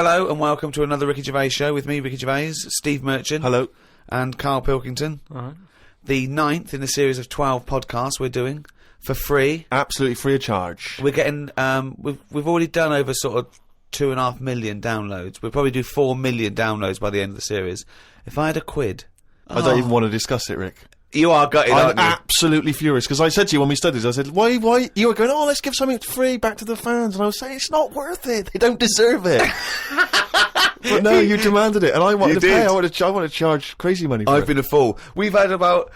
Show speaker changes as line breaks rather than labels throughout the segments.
Hello and welcome to another Ricky Gervais show with me, Ricky Gervais, Steve Merchant.
Hello.
And Karl Pilkington.
All right.
The 9th in a series of 12 podcasts we're doing for free.
Absolutely free of charge.
We're getting, we've already done over sort of 2.5 million downloads. We'll probably do 4 million downloads by the end of the series. If I had a quid...
I don't even want to discuss it, Rick.
You are gutted, aren't you?
I'm absolutely furious, because I said to you when we studied, I said, why, you were going, let's give something free back to the fans, and I was saying, it's not worth it, they don't deserve it. But no, you demanded it, and I wanted to pay, I want to charge crazy money for it.
I've been a fool. We've had about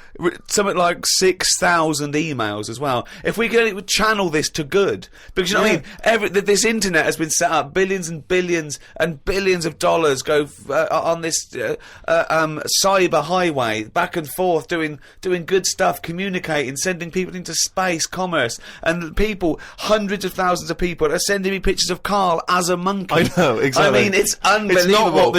something like 6,000 emails as well. If we could channel this to good, because you know what I mean? This internet has been set up, billions and billions and billions of dollars go on this cyber highway, back and forth, doing good stuff, communicating, sending people into space, commerce, and people, hundreds of thousands of people are sending me pictures of Karl as a monkey.
I know, exactly.
I mean, it's unbelievable.
It's not what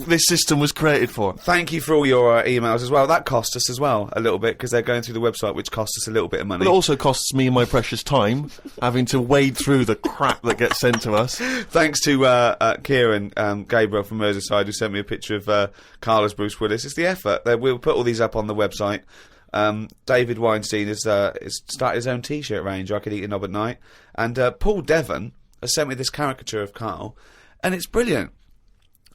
this system was created for.
Thank you for all your emails as well. That cost us as well a little bit, because they're going through the website, which cost us a little bit of money.
But it also costs me my precious time, having to wade through the crap that gets sent to us.
Thanks to Kieran Gabriel from Merseyside, who sent me a picture of Karl as Bruce Willis. It's the effort. We'll put all these up on the website. David Weinstein has started his own T-shirt range, I Could Eat a Knob at Night. And Paul Devon has sent me this caricature of Karl, and it's brilliant.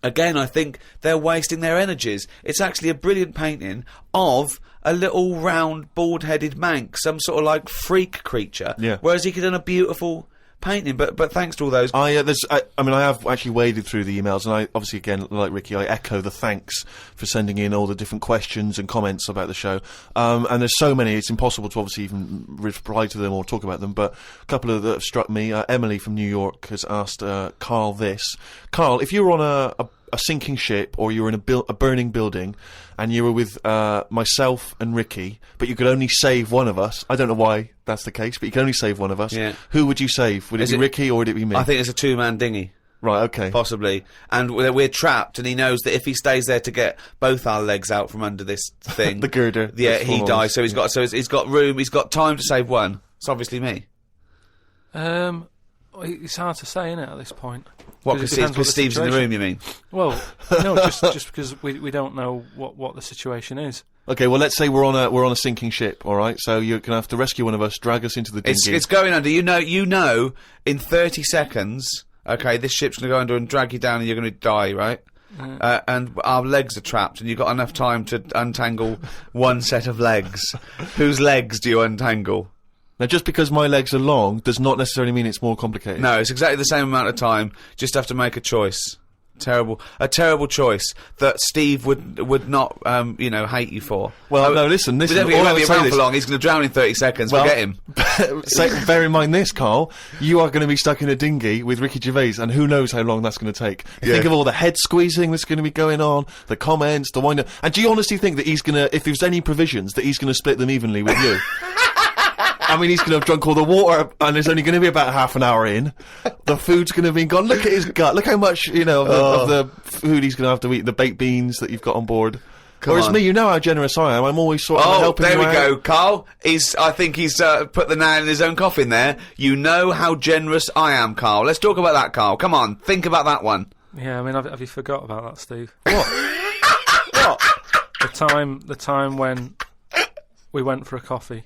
Again, I think they're wasting their energies. It's actually a brilliant painting of a little round, bald-headed Manx, some sort of like freak creature.
Yeah.
Whereas he could have done a beautiful painting. But thanks to all those.
I have actually waded through the emails, and I obviously, again, like Ricky, I echo the thanks for sending in all the different questions and comments about the show. And there's so many, it's impossible to obviously even reply to them or talk about them. But a couple of that have struck me. Emily from New York has asked Karl this: Karl, if you were on a sinking ship, or you were in a burning building, and you were with myself and Ricky, but you could only save one of us. I don't know why that's the case, but you can only save one of us.
Yeah.
Who would you save? Would it be Ricky, or would it be me?
I think it's a two-man dinghy.
Right, okay.
Possibly. And we're trapped, and he knows that if he stays there to get both our legs out from under this thing...
the girder.
Yeah, he dies, so he's got room, he's got time to save one. It's obviously me.
It's hard to say, isn't it, at this point?
What, because Steve's in the room, you mean?
Well, no, just because we don't know what the situation is.
Okay, well, let's say we're on a sinking ship, all right? So you're going to have to rescue one of us, drag us into the dinghy.
It's going under. You know, in 30 seconds, okay, this ship's going to go under and drag you down, and you're going to die, right? And our legs are trapped, and you've got enough time to untangle one set of legs. Whose legs do you untangle?
Now, just because my legs are long does not necessarily mean it's more complicated.
No, it's exactly the same amount of time. Just have to make a choice. A terrible choice that Steve would not, hate you for.
Well, no, listen.
He won't be around for long. He's going to drown in 30 seconds.
Well,
forget him.
Bear in mind this, Karl. You are going to be stuck in a dinghy with Ricky Gervais, and who knows how long that's going to take. Yeah. Think of all the head squeezing that's going to be going on, the comments, the wind up. And do you honestly think that he's going to, if there's any provisions, that he's going to split them evenly with you? I mean, he's going to have drunk all the water, and there's only going to be about half an hour in. The food's going to be gone. Look at his gut. Look how much, of the food he's going to have to eat, the baked beans that you've got on board. Whereas me, you know how generous I am. I'm always sort of helping you out.
Oh, there we go, Karl. I think he's put the nail in his own coffin there. You know how generous I am, Karl. Let's talk about that, Karl. Come on, think about that one.
Yeah, I mean, have you forgot about that, Steve?
What? What?
The time when we went for a coffee,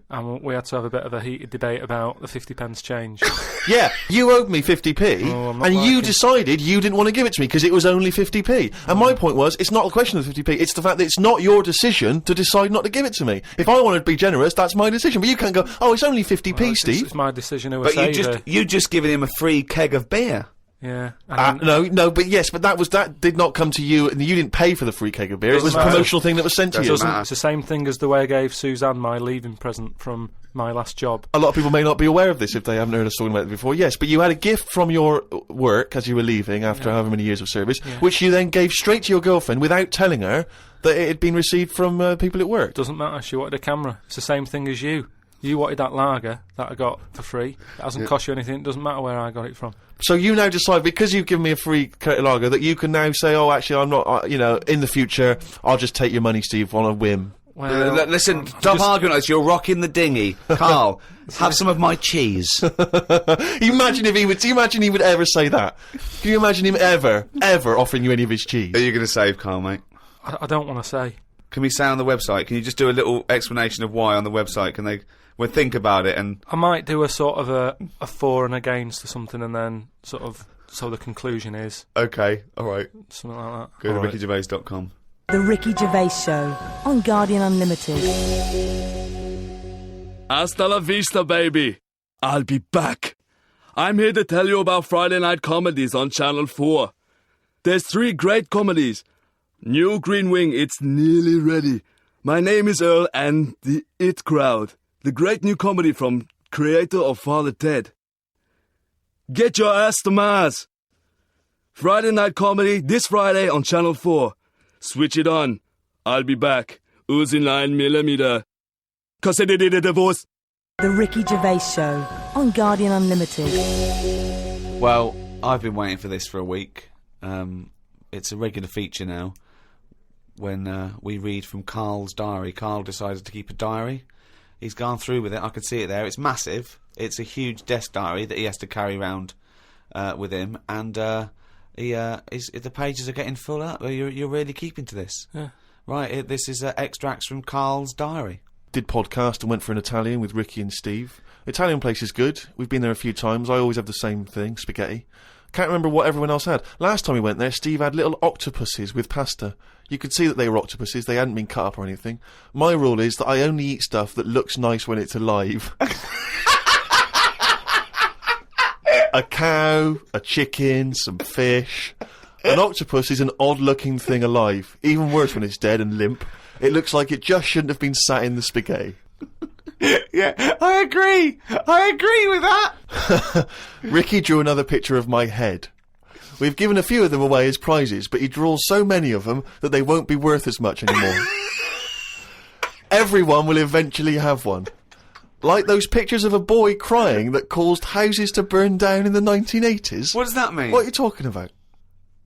and we had to have a bit of a heated debate about the 50p change.
Yeah, you owed me 50p, and you decided you didn't want to give it to me because it was only 50p. And my point was, it's not a question of 50p, it's the fact that it's not your decision to decide not to give it to me. If I wanted to be generous, that's my decision. But you can't go, it's only 50p, Steve.
It's my decision who I
But
say
you just given him a free keg of beer.
Yeah.
But that did not come to you, and you didn't pay for the free keg of beer. It was a promotional thing that was sent to you.
It's the same thing as the way I gave Suzanne my leaving present from my last job.
A lot of people may not be aware of this if they haven't heard us talking about it before. Yes, but you had a gift from your work as you were leaving after however many years of service, which you then gave straight to your girlfriend without telling her that it had been received from people at work.
Doesn't matter. She wanted a camera. It's the same thing as you. You wanted that lager that I got for free. It hasn't cost you anything. It doesn't matter where I got it from.
So you now decide, because you've given me a free Curtis lager, that you can now say, actually, I'm not, in the future, I'll just take your money, Steve, on a whim.
Well,
Listen, stop arguing like this. You're rocking the dinghy. Karl, have some of my cheese.
Imagine if he would. Do you imagine he would ever say that? Can you imagine him ever offering you any of his cheese?
Are you going to save Karl, mate?
I don't want to say.
Can we say on the website? Can you just do a little explanation of why on the website? Can they? We'll think about it and.
I might do a sort of a for and against or something, and then sort of so the conclusion is
Okay, all right.
something like that.
Go to
All right.
rickygervais.com.
The Ricky Gervais Show on Guardian Unlimited.
Hasta la vista, baby. I'll be back. I'm here to tell you about Friday night comedies on Channel 4. There's 3 great comedies. New Green Wing, it's nearly ready. My Name is Earl and The It Crowd. The great new comedy from creator of Father Ted. Get your ass to Mars. Friday night comedy this Friday on Channel 4. Switch it on. I'll be back. Uzi 9mm. Cause I did it a divorce.
The Ricky Gervais Show on Guardian Unlimited.
Well, I've been waiting for this for a week. It's a regular feature now when we read from Karl's diary. Karl decided to keep a diary. He's gone through with it. I can see it there. It's massive. It's a huge desk diary that he has to carry around with him. And the pages are getting full up. You're really keeping to this.
Yeah.
Right, this is extracts from Karl's diary.
Did podcast and went for an Italian with Ricky and Steve. Italian place is good. We've been there a few times. I always have the same thing, spaghetti. Can't remember what everyone else had. Last time we went there, Steve had little octopuses with pasta. You could see that they were octopuses. They hadn't been cut up or anything. My rule is that I only eat stuff that looks nice when it's alive. A cow, a chicken, some fish. An octopus is an odd-looking thing alive. Even worse when it's dead and limp. It looks like it just shouldn't have been sat in the spaghetti.
Yeah, I agree. I agree with that.
Ricky drew another picture of my head. We've given a few of them away as prizes, but he draws so many of them that they won't be worth as much anymore. Everyone will eventually have one. Like those pictures of a boy crying that caused houses to burn down in the 1980s.
What does that mean?
What are you talking about?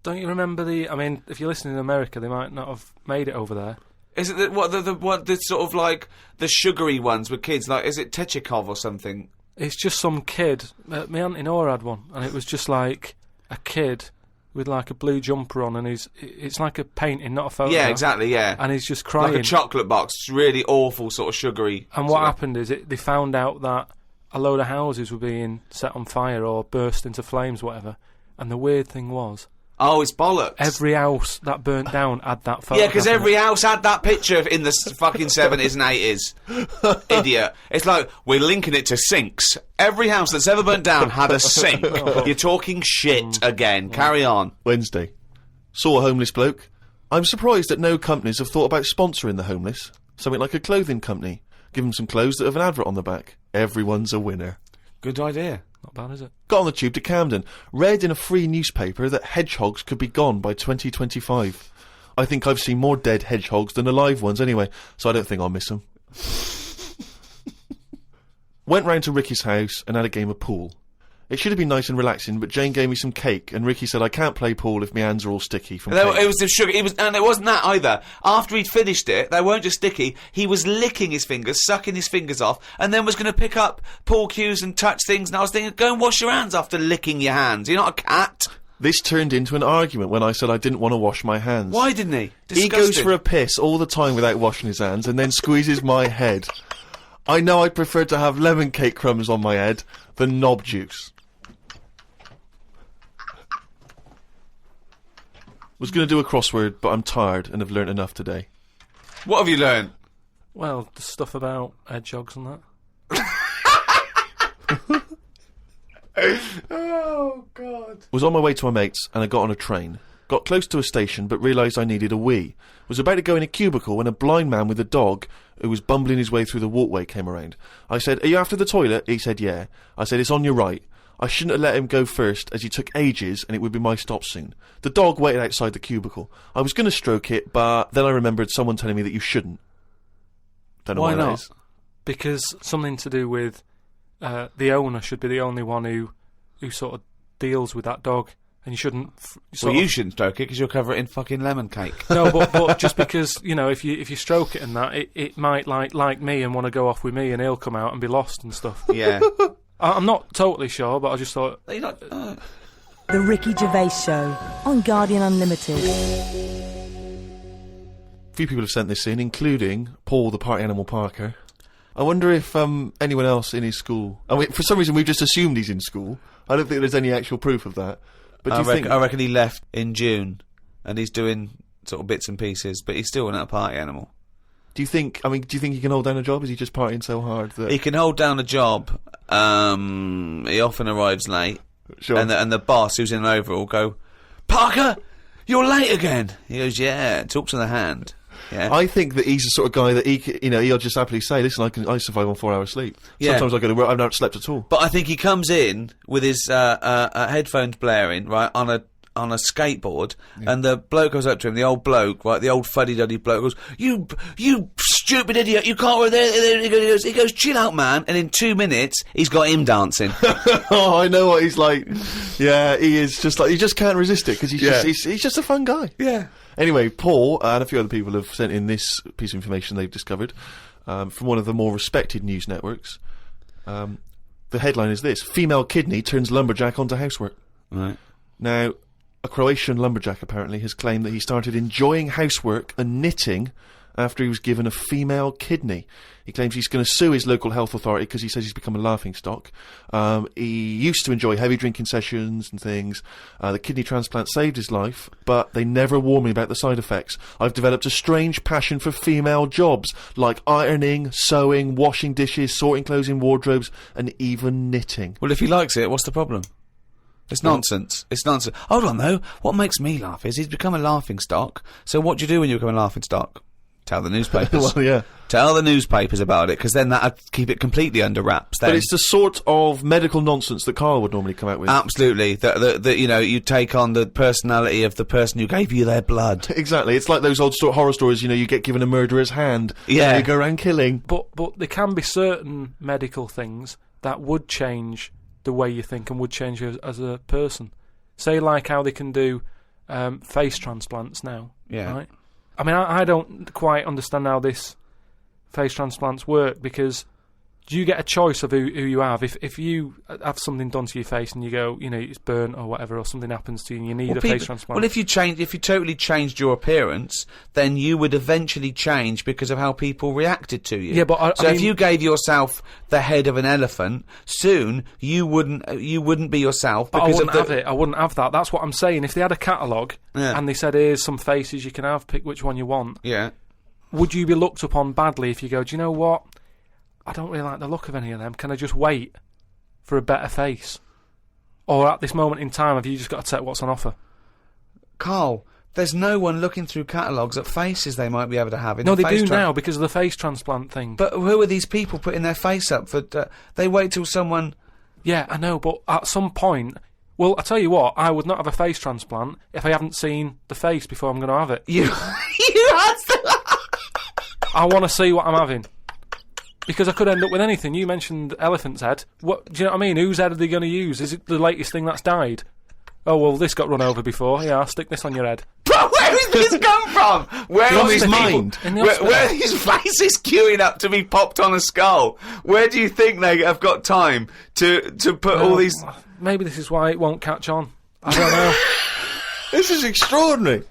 Don't you remember I mean, if you're listening in America, they might not have made it over there.
Is it the sort of like the sugary ones with kids? Like, is it Techikov or something?
It's just some kid. My auntie Nora had one, and it was just like a kid with like a blue jumper on, and it's like a painting, not a photo.
Yeah, exactly. Yeah,
And he's just crying.
like a chocolate box. It's really awful, sort of sugary.
And what happened is they found out that a load of houses were being set on fire or burst into flames, whatever. And the weird thing was,
Oh, it's bollocks.
every house that burnt down had that photo.
Yeah, because every house had that picture in the fucking 70s and 80s. Idiot. It's like, we're linking it to sinks. Every house that's ever burnt down had a sink. You're talking shit again. Carry on.
Wednesday. Saw a homeless bloke. I'm surprised that no companies have thought about sponsoring the homeless. Something like a clothing company. Give them some clothes that have an advert on the back. Everyone's a winner.
Good idea.
Not bad, is it?
Got on the tube to Camden. Read in a free newspaper that hedgehogs could be gone by 2025. I think I've seen more dead hedgehogs than alive ones anyway, so I don't think I'll miss them. Went round to Ricky's house and had a game of pool. It should have been nice and relaxing, but Jane gave me some cake, and Ricky said I can't play pool if my hands are all sticky from cake.
It was the sugar. And it wasn't that either. After he'd finished it, they weren't just sticky. He was licking his fingers, sucking his fingers off, and then was going to pick up pool cues and touch things. And I was thinking, go and wash your hands after licking your hands. You're not a cat.
This turned into an argument when I said I didn't want to wash my hands.
Why didn't he?
He goes for a piss all the time without washing his hands, and then squeezes my head. I know I'd prefer to have lemon cake crumbs on my head than knob juice. Was going to do a crossword, but I'm tired and have learnt enough today.
What have you learned?
Well, the stuff about hedgehogs and that.
Oh, God.
Was on my way to my mates and I got on a train. Got close to a station but realised I needed a wee. Was about to go in a cubicle when a blind man with a dog who was bumbling his way through the walkway came around. I said, "Are you after the toilet?" He said, "Yeah." I said, "It's on your right." I shouldn't have let him go first, as he took ages, and it would be my stop soon. The dog waited outside the cubicle. I was going to stroke it, but then I remembered someone telling me that you shouldn't. Don't know why
not?
that is.
Because something to do with the owner should be the only one who sort of deals with that dog, and you shouldn't.
You shouldn't stroke it because you'll cover it in fucking lemon cake.
No, but just because, you know, if you stroke it and that, it might like me and want to go off with me, and he'll come out and be lost and stuff.
Yeah.
I'm not totally sure, but I just thought.
You're not,
The Ricky Gervais Show on Guardian Unlimited.
A few people have sent this in, including Paul, the party animal Parker. I wonder if anyone else in his school. I mean, for some reason, we've just assumed he's in school. I don't think there's any actual proof of that. But
I reckon he left in June, and he's doing sort of bits and pieces, but he's still not a party animal.
Do you think he can hold down a job? Is he just partying so hard that
He can hold down a job. He often arrives late.
Sure.
And the boss, who's in an overall, go, "Parker, you're late again." He goes, "Yeah." Talks to the hand. Yeah.
I think that he's the sort of guy that he'll just happily say, "Listen, I survive on 4 hours sleep.
Yeah.
Sometimes I go to work, I've not slept at all."
But I think he comes in with his headphones blaring, right, on a skateboard, and the bloke goes up to him, the old bloke, right, the old fuddy-duddy bloke goes, "You stupid idiot, you can't wear there." He goes, "Chill out, man," and in 2 minutes, he's got him dancing.
Oh, I know what he's like. Yeah, he is just like, he just can't resist it, because he's just a fun guy.
Yeah.
Anyway, Paul and a few other people have sent in this piece of information they've discovered from one of the more respected news networks. The headline is this: female kidney turns lumberjack onto housework.
Right.
Now, a Croatian lumberjack apparently has claimed that he started enjoying housework and knitting after he was given a female kidney. He claims he's going to sue his local health authority because he says he's become a laughingstock. He used to enjoy heavy drinking sessions and things. The kidney transplant saved his life, but they never warned me about the side effects. I've developed a strange passion for female jobs, like ironing, sewing, washing dishes, sorting clothes in wardrobes, and even knitting.
Well, if he likes it, what's the problem? It's nonsense. It's nonsense. Hold on, though. What makes me laugh is he's become a laughingstock. So what do you do when you become a laughingstock? Tell the newspapers.
Well, yeah.
Tell the newspapers about it, because then that'd keep it completely under wraps. Then.
But it's the sort of medical nonsense that Karl would normally come out with.
Absolutely. That you know, you take on the personality of the person who gave you their blood.
Exactly. It's like those old horror stories, you know, you get given a murderer's hand.
Yeah.
And you go around killing.
But there can be certain medical things that would change the way you think and would change you as a person. Say, like how they can do face transplants now.
Yeah.
Right? I mean, I don't quite understand how this face transplants work, because do you get a choice of who you have? If you have something done to your face and you go, you know, it's burnt or whatever, or something happens to you and you need a face transplant.
Well, if you totally changed your appearance, then you would eventually change because of how people reacted to you.
Yeah, but
if you gave yourself the head of an elephant, soon you wouldn't be yourself.
But
because
I wouldn't have it. I wouldn't have that. That's what I'm saying. If they had a catalogue and they said, "Here's some faces you can have. Pick which one you want."
Yeah.
Would you be looked upon badly if you go, "Do you know what? I don't really like the look of any of them. Can I just wait for a better face?" Or at this moment in time, have you just got to take what's on offer?
Karl, there's no one looking through catalogues at faces they might be able to have in
No,
the
they
face
do now because of the face transplant thing.
But who are these people putting their face up for? They wait till someone...
Yeah, I know, but at some point... Well, I tell you what, I would not have a face transplant if I haven't seen the face before I'm going to have it.
You had to...
I want to see what I'm having. Because I could end up with anything. You mentioned elephant's head. What do you know what I mean? Whose head are they going to use? Is it the latest thing that's died? Oh, well, this got run over before. Yeah, I'll stick this on your head.
But where has this come from? Where
From
are
his
these
mind.
people- Where are these faces queuing up to be popped on a skull? Where do you think they have got time to put all these...
Maybe this is why it won't catch on. I don't know.
This is extraordinary.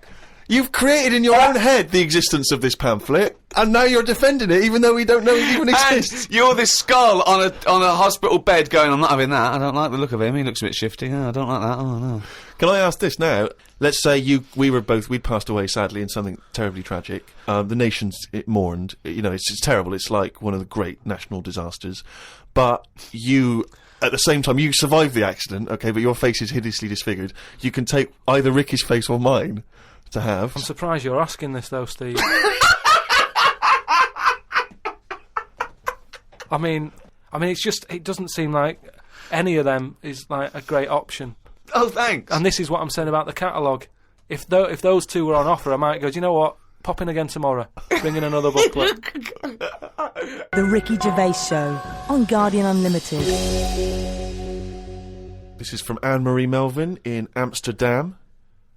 You've created in your own head the existence of this pamphlet, and now you're defending it, even though we don't know it even exists.
And you're this skull on a hospital bed going, "I'm not having that. I don't like the look of him. He looks a bit shifty. Oh, I don't like that. Oh, no."
Can I ask this now? Let's say we'd passed away sadly in something terribly tragic. The nation's mourned. You know, it's terrible. It's like one of the great national disasters. But you... At the same time, you survived the accident, okay, but your face is hideously disfigured. You can take either Ricky's face or mine to have.
I'm surprised you're asking this, though, Steve. I mean, it's just, it doesn't seem like any of them is like a great option.
Oh, thanks.
And this is what I'm saying about the catalogue. If those two were on offer, I might go, "Do you know what? Pop in again tomorrow. Bring in another booklet."
The Ricky Gervais Show on Guardian Unlimited.
This is from Anne-Marie Melvin in Amsterdam.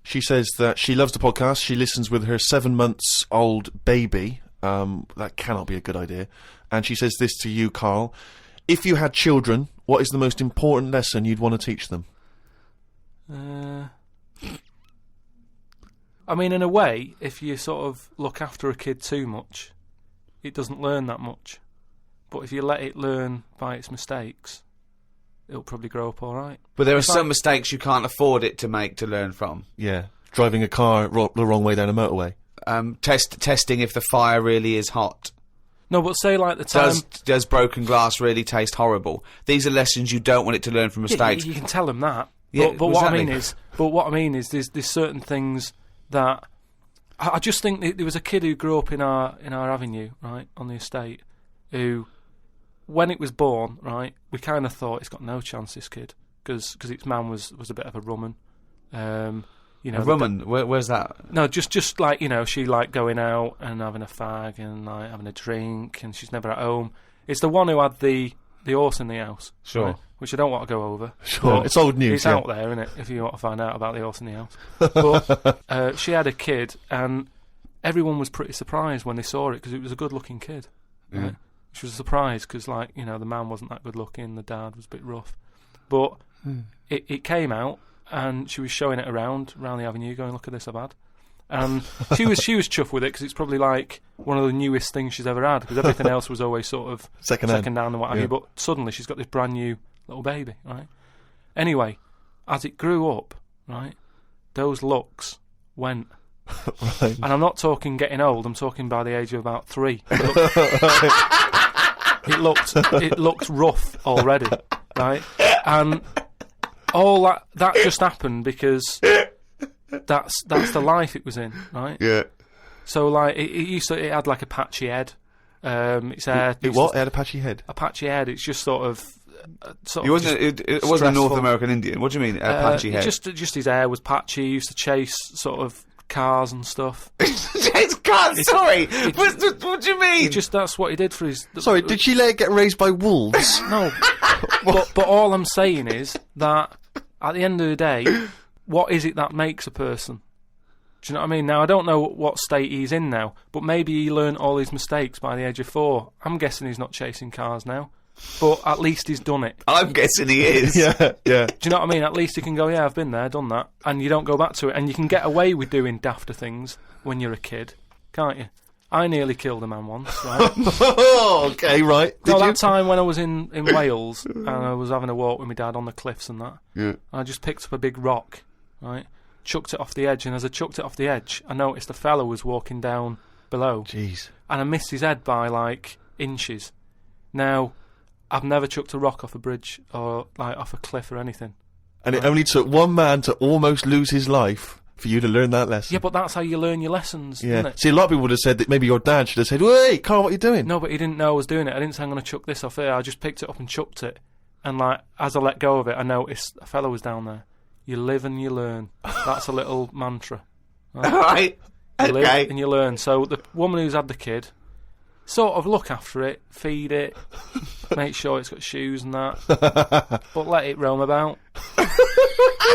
She says that she loves the podcast. She listens with her 7-month-old baby. That cannot be a good idea. And she says this to you, Karl. If you had children, what is the most important lesson you'd want to teach them?
I mean, in a way, if you sort of look after a kid too much, it doesn't learn that much. But if you let it learn by its mistakes, it'll probably grow up all right.
But there are some mistakes you can't afford it to make to learn from.
Yeah, driving a car the wrong way down a motorway.
Testing if the fire really is hot.
No, but say like the time...
Does broken glass really taste horrible? These are lessons you don't want it to learn from mistakes.
Yeah, you can tell them that.
Yeah,
but what I mean is, there's certain things that I just think there was a kid who grew up in our avenue, right, on the estate, who, when it was born, right, we kind of thought it's got no chance, this kid, because its man was a bit of a rumman. You know,
a rumman? Where's that?
No, just like, you know, she like going out and having a fag and like having a drink, and she's never at home. It's the one who had the horse in the house.
Sure.
Right? Which I don't want to go over.
Sure, it's old news.
It's out there, isn't it, if you want to find out about the horse in the house. But she had a kid, and everyone was pretty surprised when they saw it, because it was a good-looking kid. Right? Which was a surprise, because, like, you know, the man wasn't that good-looking, the dad was a bit rough. But it came out, and she was showing it around the avenue, going, look at this I've had. And she was chuffed with it, because it's probably like one of the newest things she's ever had, because everything else was always sort of second hand and what have you. But suddenly she's got this brand new little baby, right? Anyway, as it grew up, right, those looks went.
Right.
And I'm not talking getting old, I'm talking by the age of about 3. It looked rough already, right? And all that just happened because that's the life it was in, right?
Yeah.
So like it had like a patchy head. Its hair.
It had a patchy head.
A patchy head. It's just sort of.
It wasn't a North American Indian. What do you mean, a patchy head?
Just his hair was patchy. He used to chase sort of cars and stuff.
Chase cars? Sorry. What do you mean?
That's what he did for his.
Sorry, did she let it get raised by wolves?
No. but all I'm saying is that at the end of the day, what is it that makes a person? Do you know what I mean? Now, I don't know what state he's in now, but maybe he learnt all his mistakes by the age of 4. I'm guessing he's not chasing cars now, but at least he's done it.
I'm guessing he is.
Yeah.
Do you know what I mean? At least he can go, yeah, I've been there, done that, and you don't go back to it, and you can get away with doing dafter things when you're a kid, can't you? I nearly killed a man once, right?
Okay, right.
That time when I was in Wales, and I was having a walk with my dad on the cliffs and that, I just picked up a big rock, right? Chucked it off the edge, and as I chucked it off the edge, I noticed a fella was walking down below.
Jeez.
And I missed his head by, like, inches. Now, I've never chucked a rock off a bridge or, like, off a cliff or anything.
And it only took one man to almost lose his life for you to learn that lesson.
Yeah, but that's how you learn your lessons, isn't it?
See, a lot of people would have said that maybe your dad should have said, "Hey, Karl, what are you doing?"
No, but he didn't know I was doing it. I didn't say I'm going to chuck this off here. I just picked it up and chucked it. And, like, as I let go of it, I noticed a fella was down there. You live and you learn. That's a little mantra.
Right.
You live and you learn. So the woman who's had the kid, sort of look after it, feed it, make sure it's got shoes and that, but let it roam about.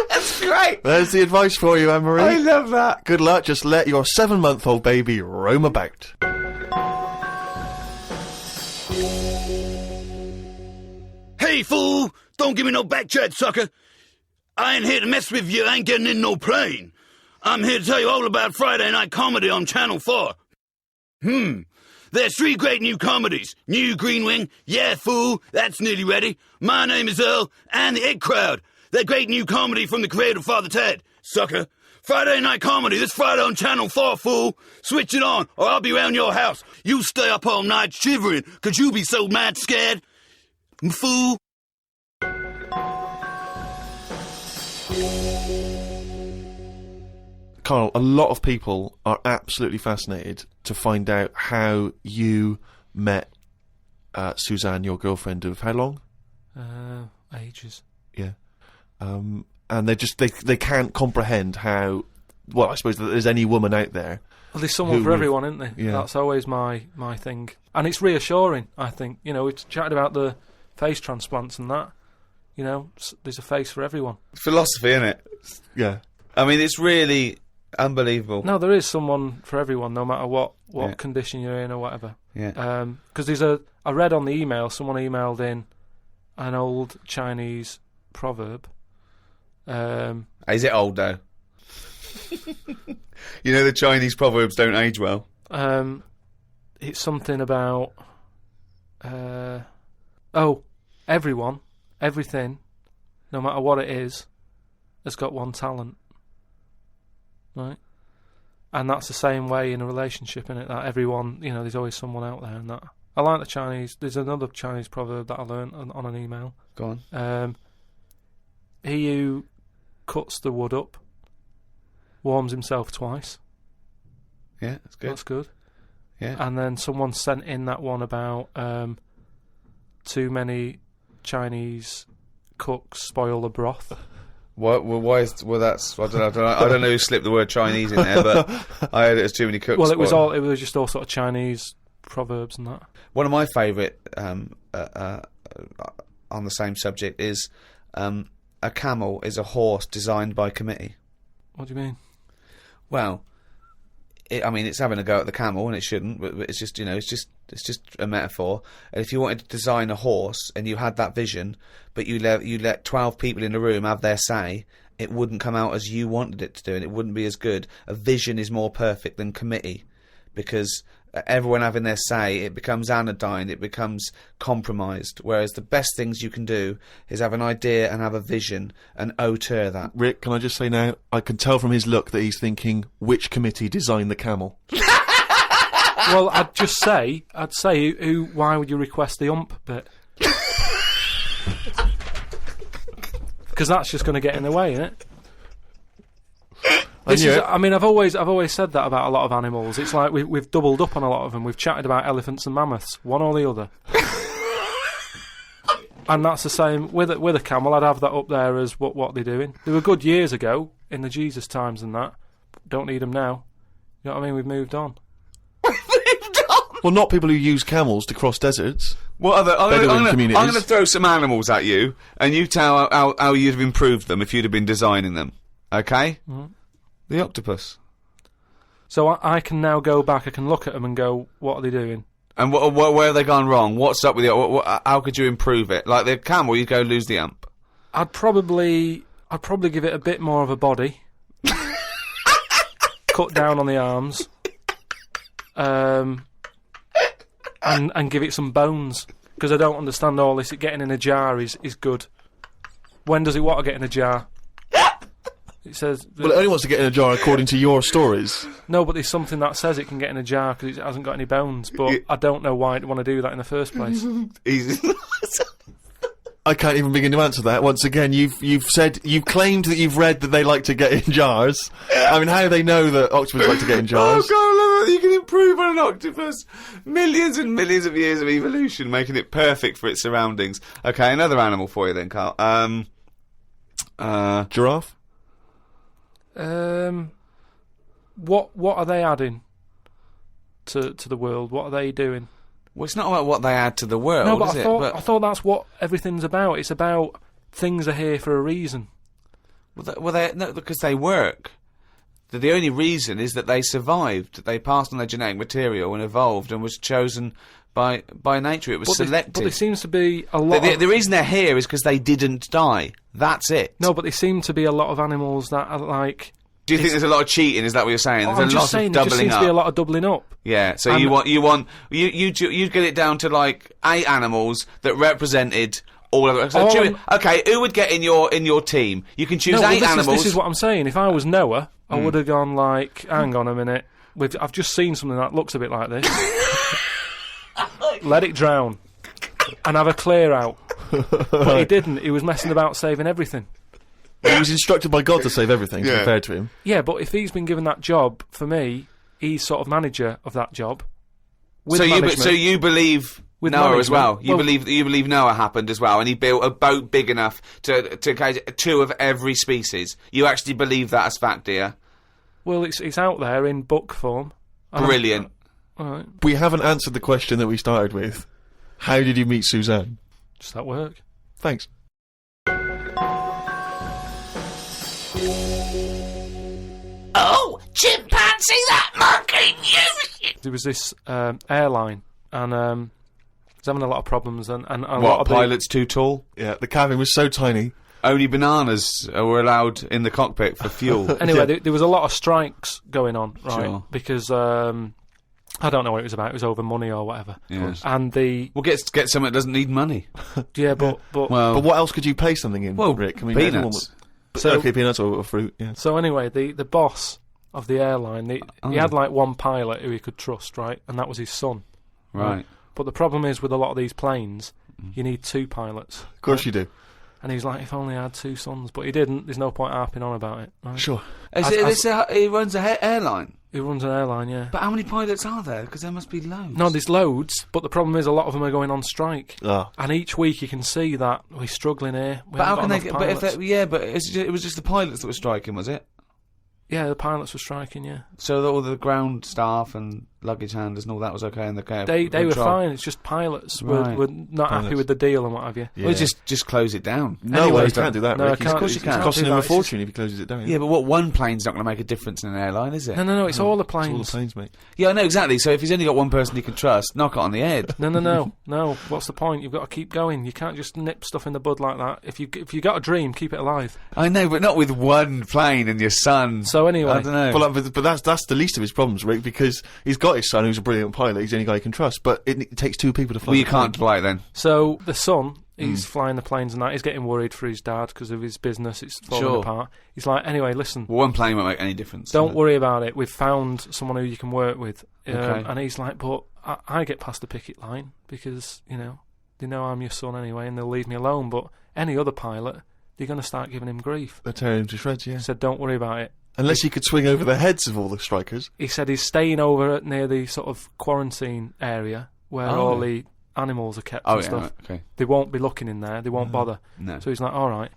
That's great.
There's the advice for you, Anne-Marie.
I love that.
Good luck. Just let your 7-month-old baby roam about.
Hey, fool! Don't give me no back chat, sucker! I ain't here to mess with you, I ain't getting in no plane. I'm here to tell you all about Friday night comedy on Channel 4. There's 3 great new comedies. New Green Wing, yeah, fool, that's nearly ready. My Name is Earl, and The Egg Crowd. They're great new comedy from the creator of Father Ted, sucker. Friday night comedy this Friday on Channel 4, fool. Switch it on, or I'll be round your house. You stay up all night shivering, 'cause you be so mad scared. Fool.
Karl, a lot of people are absolutely fascinated to find out how you met Suzanne, your girlfriend of how long?
Ages.
Yeah. And they can't comprehend how, well, I suppose that there's any woman out there.
Well, there's someone for everyone, isn't there?
Yeah.
That's always my thing. And it's reassuring, I think. You know, we chatted about the face transplants and that. You know, there's a face for everyone.
Philosophy, isn't it?
Yeah.
I mean, it's really unbelievable.
No, there is someone for everyone, no matter what condition you're in or whatever.
Yeah.
Because I read on the email, someone emailed in an old Chinese proverb.
Is it old, though? You know, the Chinese proverbs don't age well.
It's something about... everyone, everything, no matter what it is, has got one talent. Right? And that's the same way in a relationship, isn't it? That everyone, you know, there's always someone out there and that. I like the Chinese... There's another Chinese proverb that I learned on an email.
Go on.
He who cuts the wood up warms himself twice.
Yeah, that's good.
That's good.
Yeah.
And then someone sent in that one about too many Chinese cooks spoil the broth.
What? Well, why is... Well, that's... I don't know who slipped the word Chinese in there, but I heard it as too many cooks.
Well, it was just all sort of Chinese proverbs and that.
One of my favourite on the same subject is a camel is a horse designed by committee.
What do you mean?
Well, it's having a go at the camel, and it shouldn't. But it's just, you know, it's just a metaphor. And if you wanted to design a horse and you had that vision, but you let 12 people in the room have their say, it wouldn't come out as you wanted it to do, and it wouldn't be as good. A vision is more perfect than committee, because everyone having their say, it becomes anodyne, it becomes compromised. Whereas the best things you can do is have an idea and have a vision and auteur that.
Rick, can I just say now, I can tell from his look that he's thinking, which committee designed the camel?
Well, I'd say, why would you request the ump bit? Because that's just going to get in the way, isn't it? I've always said that about a lot of animals. It's like we've doubled up on a lot of them. We've chatted about elephants and mammoths, one or the other. And that's the same with a camel. I'd have that up there as what they're doing. They were good years ago in the Jesus times and that. Don't need them now. You know what I mean? We've moved on.
Well, not people who use camels to cross deserts.
What other? I'm
communities.
going to throw some animals at you, and you tell how you'd have improved them if you'd have been designing them. Okay?
Mm-hmm.
The octopus.
So I can now go back. I can look at them and go, "What are they doing?"
And where have they gone wrong? What's up with it? How could you improve it? Like the camel, you'd go lose the ump.
I'd probably give it a bit more of a body. Cut down on the arms. And give it some bones, because I don't understand all this. Getting in a jar is good. When does it want to get in a jar? It says...
Well, it only wants to get in a jar according to your stories.
No, but there's something that says it can get in a jar because it hasn't got any bones, but I don't know why I'd want to do that in the first place.
I can't even begin to answer that. Once again, you've claimed that you've read that they like to get in jars. I mean, how do they know that octopus like to get in jars?
Oh God, I love that you can improve on an octopus. Millions and millions of years of evolution, making it perfect for its surroundings. Okay, another animal for you then, Karl.
Giraffe?
What are they adding to the world? What are they doing?
Well, it's not about what they add to the world,
no, but
is
I thought that's what everything's about. It's about things are here for a reason.
No, because they work. The only reason is that they survived. They passed on their genetic material and evolved and was chosen by nature. It was selected.
But there seems to be a lot.
The reason they're here is because they didn't die. That's it.
No, but there seem to be a lot of animals that are like.
Do you think there's a lot of cheating? Is that what you're saying? There's
I'm
a
just
lot
saying,
of doubling
there just seems
up.
to be a lot of doubling up.
Yeah. So you get it down to like 8 animals that represented all of it. So okay, who would get in your team? You can choose 8 animals.
This is what I'm saying. If I was Noah, I would have gone like, hang on a minute. I've just seen something that looks a bit like this. Let it drown and have a clear out. But he didn't. He was messing about saving everything.
He was instructed by God to save everything, to be fair to him.
Yeah, but if he's been given that job, for me, he's sort of manager of that job.
So you believe Noah as well? You believe Noah happened as well, and he built a boat big enough to catch 2 of every species. You actually believe that as fact, do you?
Well, it's out there in book form.
Brilliant.
All right.
We haven't answered the question that we started with. How did you meet Suzanne?
Does that work?
Thanks.
Oh, chimpanzee, that monkey knew.
There was this airline, and was having a lot of problems, and a lot
What,
of
pilots too tall?
Yeah, the cabin was so tiny.
Only bananas were allowed in the cockpit for fuel.
Anyway, there was a lot of strikes going on, right?
Sure.
Because I don't know what it was about. It was over money or whatever.
Yes.
And
Well, get something that doesn't need money.
yeah, but
Well,
But what else could you pay something in,
well,
Rick?
peanuts.
everyone would-
So-
okay, peanuts or fruit, yeah.
so anyway, the boss of the airline, he had like one pilot who he could trust, right? And that was his son.
Right.
But the problem is with a lot of these planes, you need two pilots.
Of course you do.
And he's like, if only I had two sons, but he didn't. There's no point harping on about it. Right?
Sure.
He runs an airline.
He runs an airline, yeah.
But how many pilots are there? Because there must be loads.
No, there's loads, but the problem is a lot of them are going on strike.
Ah.
And each week you can see that we're struggling here.
But how can they?
get?
But if it was just the pilots that were striking, was it?
Yeah, the pilots were striking, yeah.
So all the ground staff and luggage handlers and all that was okay in the cab.
They were
control?
fine, it's just pilots
Right.
were not happy
Pilots.
with the deal and what have you.
Yeah.
Well, just close it down.
No
Anyway,
way, you can't do that,
no,
Rick.
I can't.
Of course you
It's
can't.
costing
do
him a
that, it's just-
fortune if he closes it down.
Yeah, but what one plane's not going to make a difference in an airline, is it?
No, it's all the
It's all the
planes.
planes, mate.
Yeah, I know exactly. So if he's only got one person he can trust, knock it on the head.
No. What's the point? You've got to keep going. You can't just nip stuff in the bud like that. If you got a dream, keep it alive.
I know, but not with one plane and your son.
So anyway,
I don't know.
Well, but that's the least of his problems, Rick, because he's got his son who's a brilliant pilot. He's the only guy he can trust. But it takes two people to fly.
Well, you
the plane.
can't fly it then.
so the son, he's flying the planes and that. He's getting worried for his dad because of his business. It's falling
Sure.
apart. He's like, anyway, listen,
Well, one plane won't make any difference.
don't worry about it. We've found someone who you can work with.
Okay.
And he's like, but I get past the picket line because, they know I'm your son anyway and they'll leave me alone. But any other pilot, they're going to start giving him grief.
They're tearing him to shreds, yeah.
He said, don't worry about it.
Unless he could swing over the heads of all the strikers.
He said he's staying over near the sort of quarantine area where all the animals are kept
Oh,
and
yeah,
stuff.
right, okay.
They won't be looking in there. They won't bother.
No.
So he's like, all right.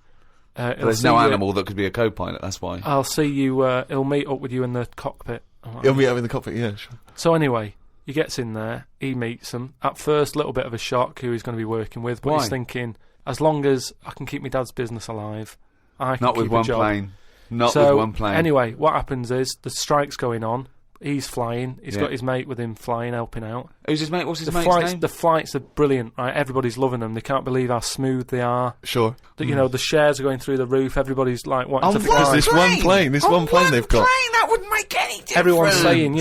But there's no animal that could be a co-pilot, that's why.
I'll see you. He'll meet up with you in the cockpit.
He'll meet him in the cockpit, yeah, sure.
So anyway, he gets in there. He meets them. At first, a little bit of a shock who he's going to be working with, but
Why?
he's thinking, as long as I can keep my dad's business alive, I can
Not with
keep a
one
job.
plane. Not
So,
with one plane.
Anyway, what happens is the strike's going on. He's flying. He's
Yeah.
got his mate with him flying, helping out.
Who's his mate? What's his
The
mate's
flights,
name?
the flights are brilliant, right? Everybody's loving them. They can't believe how smooth they are.
Sure.
The shares are going through the roof. Everybody's like wanting to
Because
fly.
this one plane they've got.
That wouldn't make any difference.
Everyone's saying,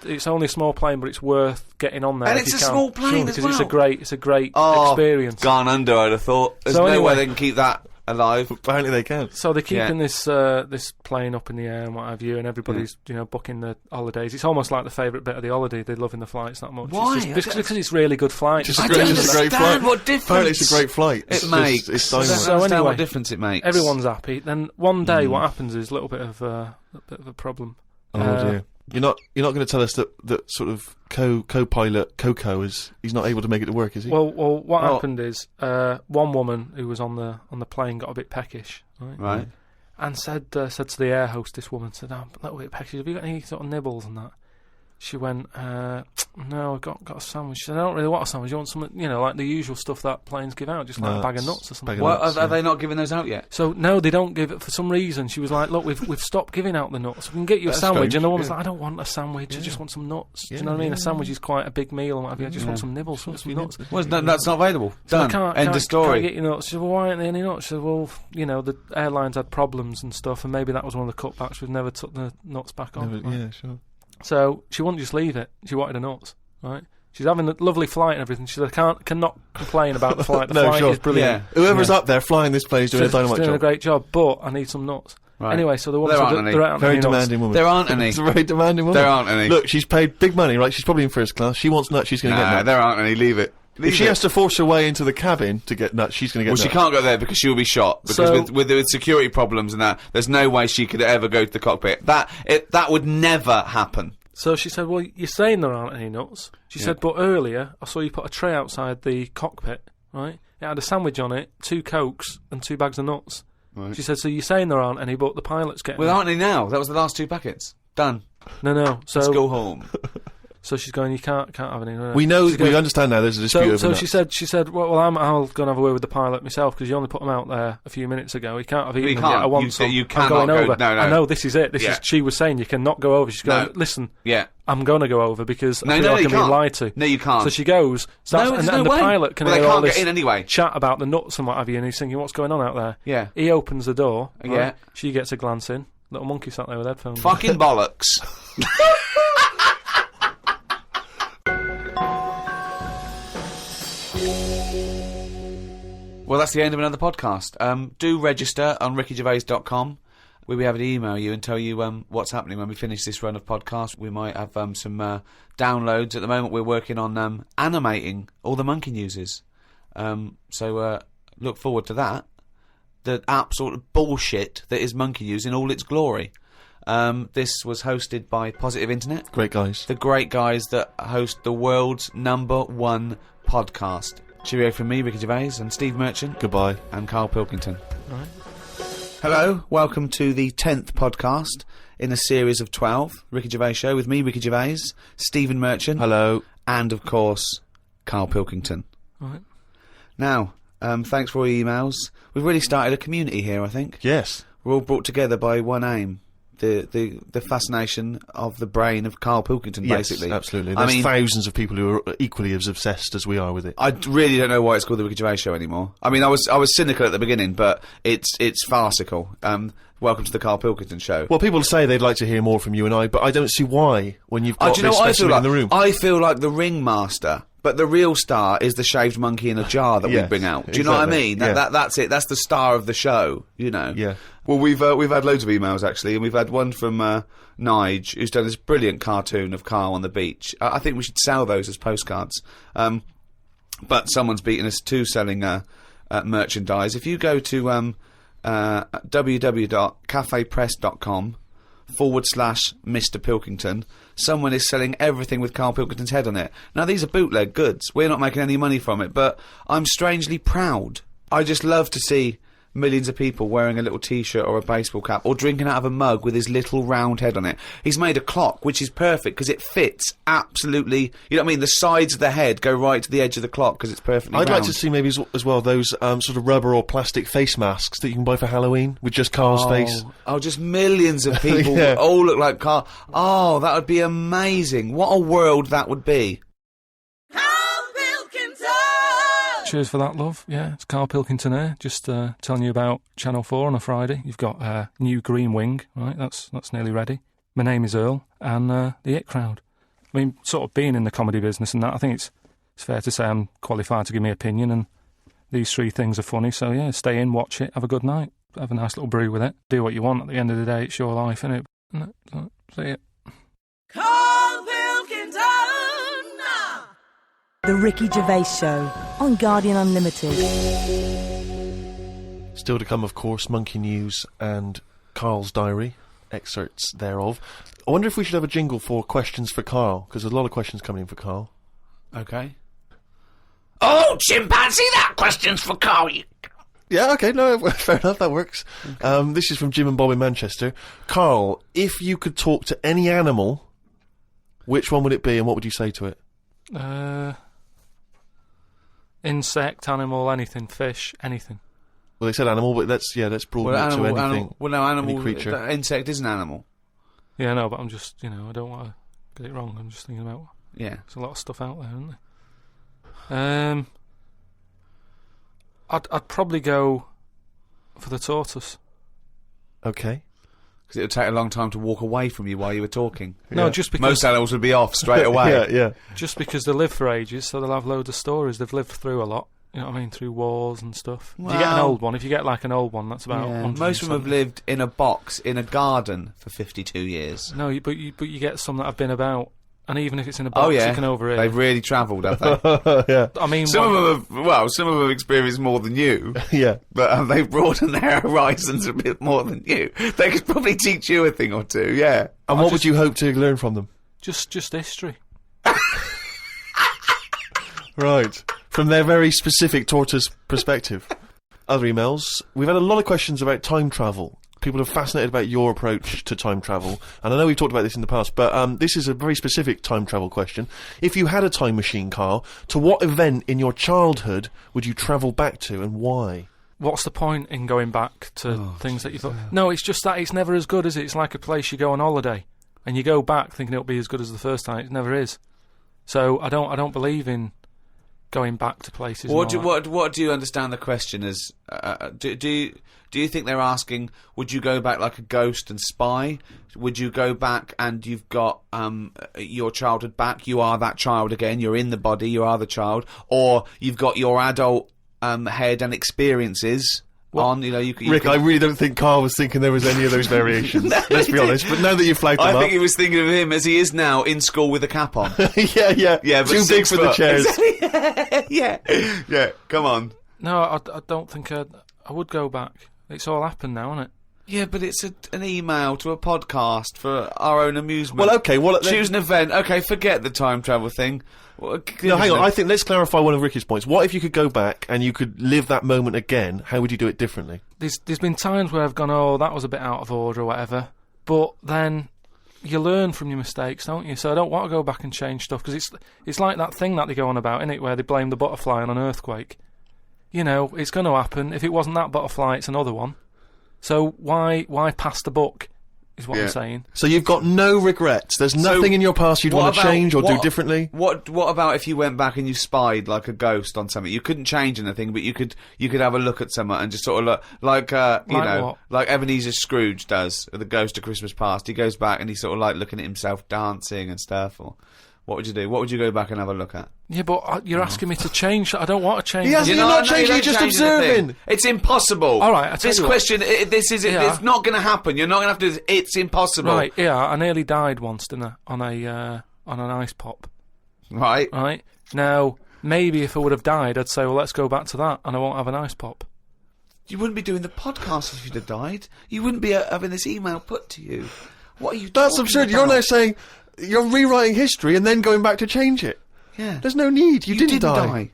it's only a small plane, but it's worth getting on there.
And
if
it's
you
a
can.
small plane as
because
well.
it's a great
Oh,
experience.
Gone under, I'd have thought. There's
So
no
anyway-
way they can keep that alive.
Apparently they can.
So they're keeping
Yeah.
this plane up in the air and what have you, and everybody's booking the holidays. It's almost like the favourite bit of the holiday. They're loving the flights that much.
Why?
It's just because it's really good flights.
Just
I
a great,
don't
just a great
understand
flight.
what difference
Apparently it's a great flight.
it makes.
It's
I don't
dynamite.
So
understand
anyway,
what difference it makes.
Everyone's happy. Then one day, what happens is a little bit of a problem.
Oh dear. You're not going to tell us that sort of co-pilot Coco he's not able to make it to work, is he?
Well, what happened is one woman who was on the plane got a bit peckish,
Right.
and said to the air hostess woman, said, "I'm a little bit peckish. Have you got any sort of nibbles and that?" She went, "No, I've got a sandwich." She said, "I don't really want a sandwich. You want something, like the usual stuff that planes give out, just like a bag of nuts or something."
bag of
Well,
nuts,
are they not giving those out yet?
So no, they don't give it for some reason. She was like, "Look, we've stopped giving out the nuts. We can get you a
That's
sandwich."
strange,
And the woman's
yeah.
like, "I don't want a sandwich. I just want some nuts." Do
Yeah,
you know what I mean?
yeah,
A sandwich is quite a big meal and what have you. I just want some nibbles, want some nuts.
Well, that's not available.
So I
Done. End of story.
Can't get your nuts. She said, "Well, why aren't there any nuts?" She said, "Well, the airlines had problems and stuff, and maybe that was one of the cutbacks. We've never took the nuts back on."
Yeah, sure.
So she wouldn't just leave it. She wanted the nuts, right? She's having a lovely flight and everything. She said, "I cannot complain about the flight. The
No,
flight
sure.
is brilliant.
Whoever's up there flying this plane is doing a
She's
dynamite
doing a
job.
great job, but I need some nuts."
Right.
Anyway, so the woman
There
said
aren't any.
there aren't
Very
any nuts.
demanding woman.
There aren't any.
It's a very demanding woman.
There aren't any.
Look, she's paid big money, right? She's probably in first class. She wants nuts. She's going to get
Nah,
nuts.
there aren't any. Leave it.
If she has to force her way into the cabin to get nuts, she's going to get
Well,
nuts.
she can't go there because she'll be shot. Because
So-
with security problems and that, there's no way she could ever go to the cockpit. That would never happen.
So she said, "Well, you're saying there aren't any nuts." She said, "But earlier I saw you put a tray outside the cockpit, right? It had a sandwich on it, 2 Cokes and 2 bags of nuts."
Right.
She said, "So you're saying there aren't any, but the pilot's getting
Well,
them."
aren't any now? That was the last 2 packets. Done.
No. So
Let's go home.
So she's going, you can't have any.
We know,
She goes-
we understand now there's a dispute over
So
nuts.
she said, well, I'll go and have a word with the pilot myself because you only put them out there a few minutes ago. He can't have eaten them
can't.
yet. I want
You-
some.
you
I'm
cannot
going
go-
over.
no.
I know this is it.
Yeah.
She was saying you cannot go over. She's going,
No.
listen,
Yeah.
I'm going to go over because
No,
I feel
no,
like
you
I'm being
can't.
lied to.
No, you can't.
So she goes, starts,
No, there's
and
no
the
way.
pilot can
Well, they
hear all
can't get
this
in anyway.
chat about the nuts and what have you, and he's thinking, what's going on out there?
Yeah.
He opens the door. Right?
Yeah.
She gets a glance in. Little monkey sat there with headphones.
Fucking bollocks. Well, that's the end of another podcast. Do register on rickygervais.com. We'll be able to email you and tell you what's happening when we finish this run of podcasts. We might have some downloads. At the moment, we're working on animating all the monkey newses. So look forward to that. The absolute bullshit that is monkey news in all its glory. This was hosted by Positive Internet.
Great guys.
The great guys that host the world's #1 podcast. Cheerio from me, Ricky Gervais, and Steve Merchant.
Goodbye.
And Karl Pilkington.
Right.
Hello, welcome to the 10th podcast in a series of 12. Ricky Gervais Show with me, Ricky Gervais, Stephen Merchant.
Hello.
And, of course, Karl Pilkington.
Right.
Now, thanks for all your emails. We've really started a community here, I think.
Yes.
We're all brought together by one aim. The fascination of the brain of Karl Pilkington, basically.
Yes, absolutely.
I
There's
mean,
thousands of people who are equally as obsessed as we are with it.
I really don't know why it's called the Ricky Gervais Show anymore. I mean, I was cynical at the beginning, but it's farcical. Welcome to the Karl Pilkington Show.
Well, people say they'd like to hear more from you and I, but I don't see why when you've got
do you know
this
what I feel
specimen
like?
in the room.
I feel like the ringmaster, but the real star is the shaved monkey in a jar that we
Yes,
bring out. Do you know what I
exactly,
mean?
yeah.
That's it. That's the star of the show. You know.
Yeah.
Well, we've had loads of emails actually, and we've had one from Nige, who's done this brilliant cartoon of Karl on the beach. I think we should sell those as postcards. But someone's beaten us to selling merchandise. If you go to www.cafepress.com/Mr. Pilkington, someone is selling everything with Karl Pilkington's head on it. Now, these are bootleg goods. We're not making any money from it, but I'm strangely proud. I just love to see millions of people wearing a little t-shirt or a baseball cap or drinking out of a mug with his little round head on it. He's made a clock, which is perfect because it fits absolutely. You know what I mean? The sides of the head go right to the edge of the clock because it's perfectly
I'd
round.
like to see maybe as well those sort of rubber or plastic face masks that you can buy for Halloween with just Karl's face.
Oh, just millions of people
Yeah.
all look like Karl. Oh, that would be amazing. What a world that would be.
Cheers for that, love. Yeah, it's Karl Pilkington here. Just telling you about Channel 4 on a Friday. You've got new Green Wing, right? That's nearly ready. My name is Earl, and the It Crowd. I mean, sort of being in the comedy business and that, I think it's fair to say I'm qualified to give my opinion, and these three things are funny. So yeah, stay in, watch it, have a good night, have a nice little brew with it. Do what you want. At the end of the day, it's your life, innit? So, see ya.
Karl Pilkington!
The Ricky Gervais Show on Guardian Unlimited.
Still to come, of course, Monkey News and Karl's diary, excerpts thereof. I wonder if we should have a jingle for questions for Karl, because there's a lot of questions coming in for Karl.
Okay.
Oh, chimpanzee, that question's for Karl.
Yeah, okay, no, fair enough, that works. This is from Jim and Bob in Manchester. Karl, if you could talk to any animal, which one would it be and what would you say to it?
Insect, animal, anything, fish, anything.
Well, they said animal, but let's broaden it to anything.
Animal,
any creature.
Insect is an animal.
Yeah, no, but I'm just, I don't want to get it wrong. I'm just thinking about.
Yeah.
There's a lot of stuff out there, isn't there? I'd probably go for the tortoise.
Okay.
Because it would take a long time to walk away from you while you were talking.
No, just because
Most animals would be off straight away.
Yeah.
just because they live for ages, so they'll have loads of stories. They've lived through a lot. You know what I mean? Through wars and stuff. If you get an
Well,
old one, if you get like an old one, that's about.
Yeah. Most of them have
170.
lived in a box in a garden for 52 years.
No, but you get some that have been about, and even if it's in a box, you can overhear.
They've really travelled, have they?
Yeah.
I mean,
Some of them have experienced more than you,
Yeah.
but they've broadened their horizons a bit more than you. They could probably teach you a thing or two, yeah.
And what would you hope to learn from them?
just history.
Right. From their very specific tortoise perspective. Other emails. We've had a lot of questions about time travel. people are fascinated about your approach to time travel, and I know we've talked about this in the past, but this is a very specific time travel question. If you had a time machine, Karl, to what event in your childhood would you travel back to, and why?
What's the point in going back to things that you thought? No, it's just that it's never as good, is it? It's like a place you go on holiday, and you go back thinking it'll be as good as the first time. It never is. So I don't believe in going back to places.
What do you understand the question as? Do you think they're asking, would you go back like a ghost and spy? Would you go back and you've got your childhood back? You are that child again. You're in the body. You are the child, or you've got your adult head and experiences. On, you
Rick, I really don't think Karl was thinking there was any of those variations. Let's be honest. But now that you've flagged them up,
I think he was thinking of him as he is now in school with a cap on.
yeah. But too big for the chairs.
yeah. Come on.
No, I don't think I would go back. It's all happened now, isn't it?
Yeah, but it's an email to a podcast for our own amusement.
Well, okay.
Choose an event. Okay, forget the time travel thing.
No, hang on. I think let's clarify one of Ricky's points. What if you could go back and you could live that moment again? How would you do it differently?
There's been times where I've gone, oh, that was a bit out of order or whatever. But then you learn from your mistakes, don't you? So I don't want to go back and change stuff, because it's like that thing that they go on about, innit, where they blame the butterfly on an earthquake. You know, it's going to happen. If it wasn't that butterfly, it's another one. So why pass the buck, is what I'm saying.
So you've got no regrets. There's nothing in your past you'd want to change or do differently?
What about if you went back and you spied like a ghost on something? You couldn't change anything, but you could have a look at someone and just sort of look, like
what?
like Ebenezer Scrooge does with the Ghost of Christmas Past. He goes back and he's sort of like looking at himself dancing and stuff. Or what would you do? What would you go back and have a look at?
Yeah, but you're asking me to change. I don't want to change.
You're not changing, you're just observing.
It's impossible.
All right,
this question, it's not going to happen. You're not going to have to do this. It's impossible.
Right, yeah, I nearly died once, didn't I, on an ice pop.
Right.
Right. Now, maybe if I would have died, I'd say, well, let's go back to that, and I won't have an ice pop.
You wouldn't be doing the podcast if you'd have died. You wouldn't be having this email put to you. What are you
That's absurd.
about?
You're now saying you're rewriting history and then going back to change it.
Yeah.
There's no need. You didn't die.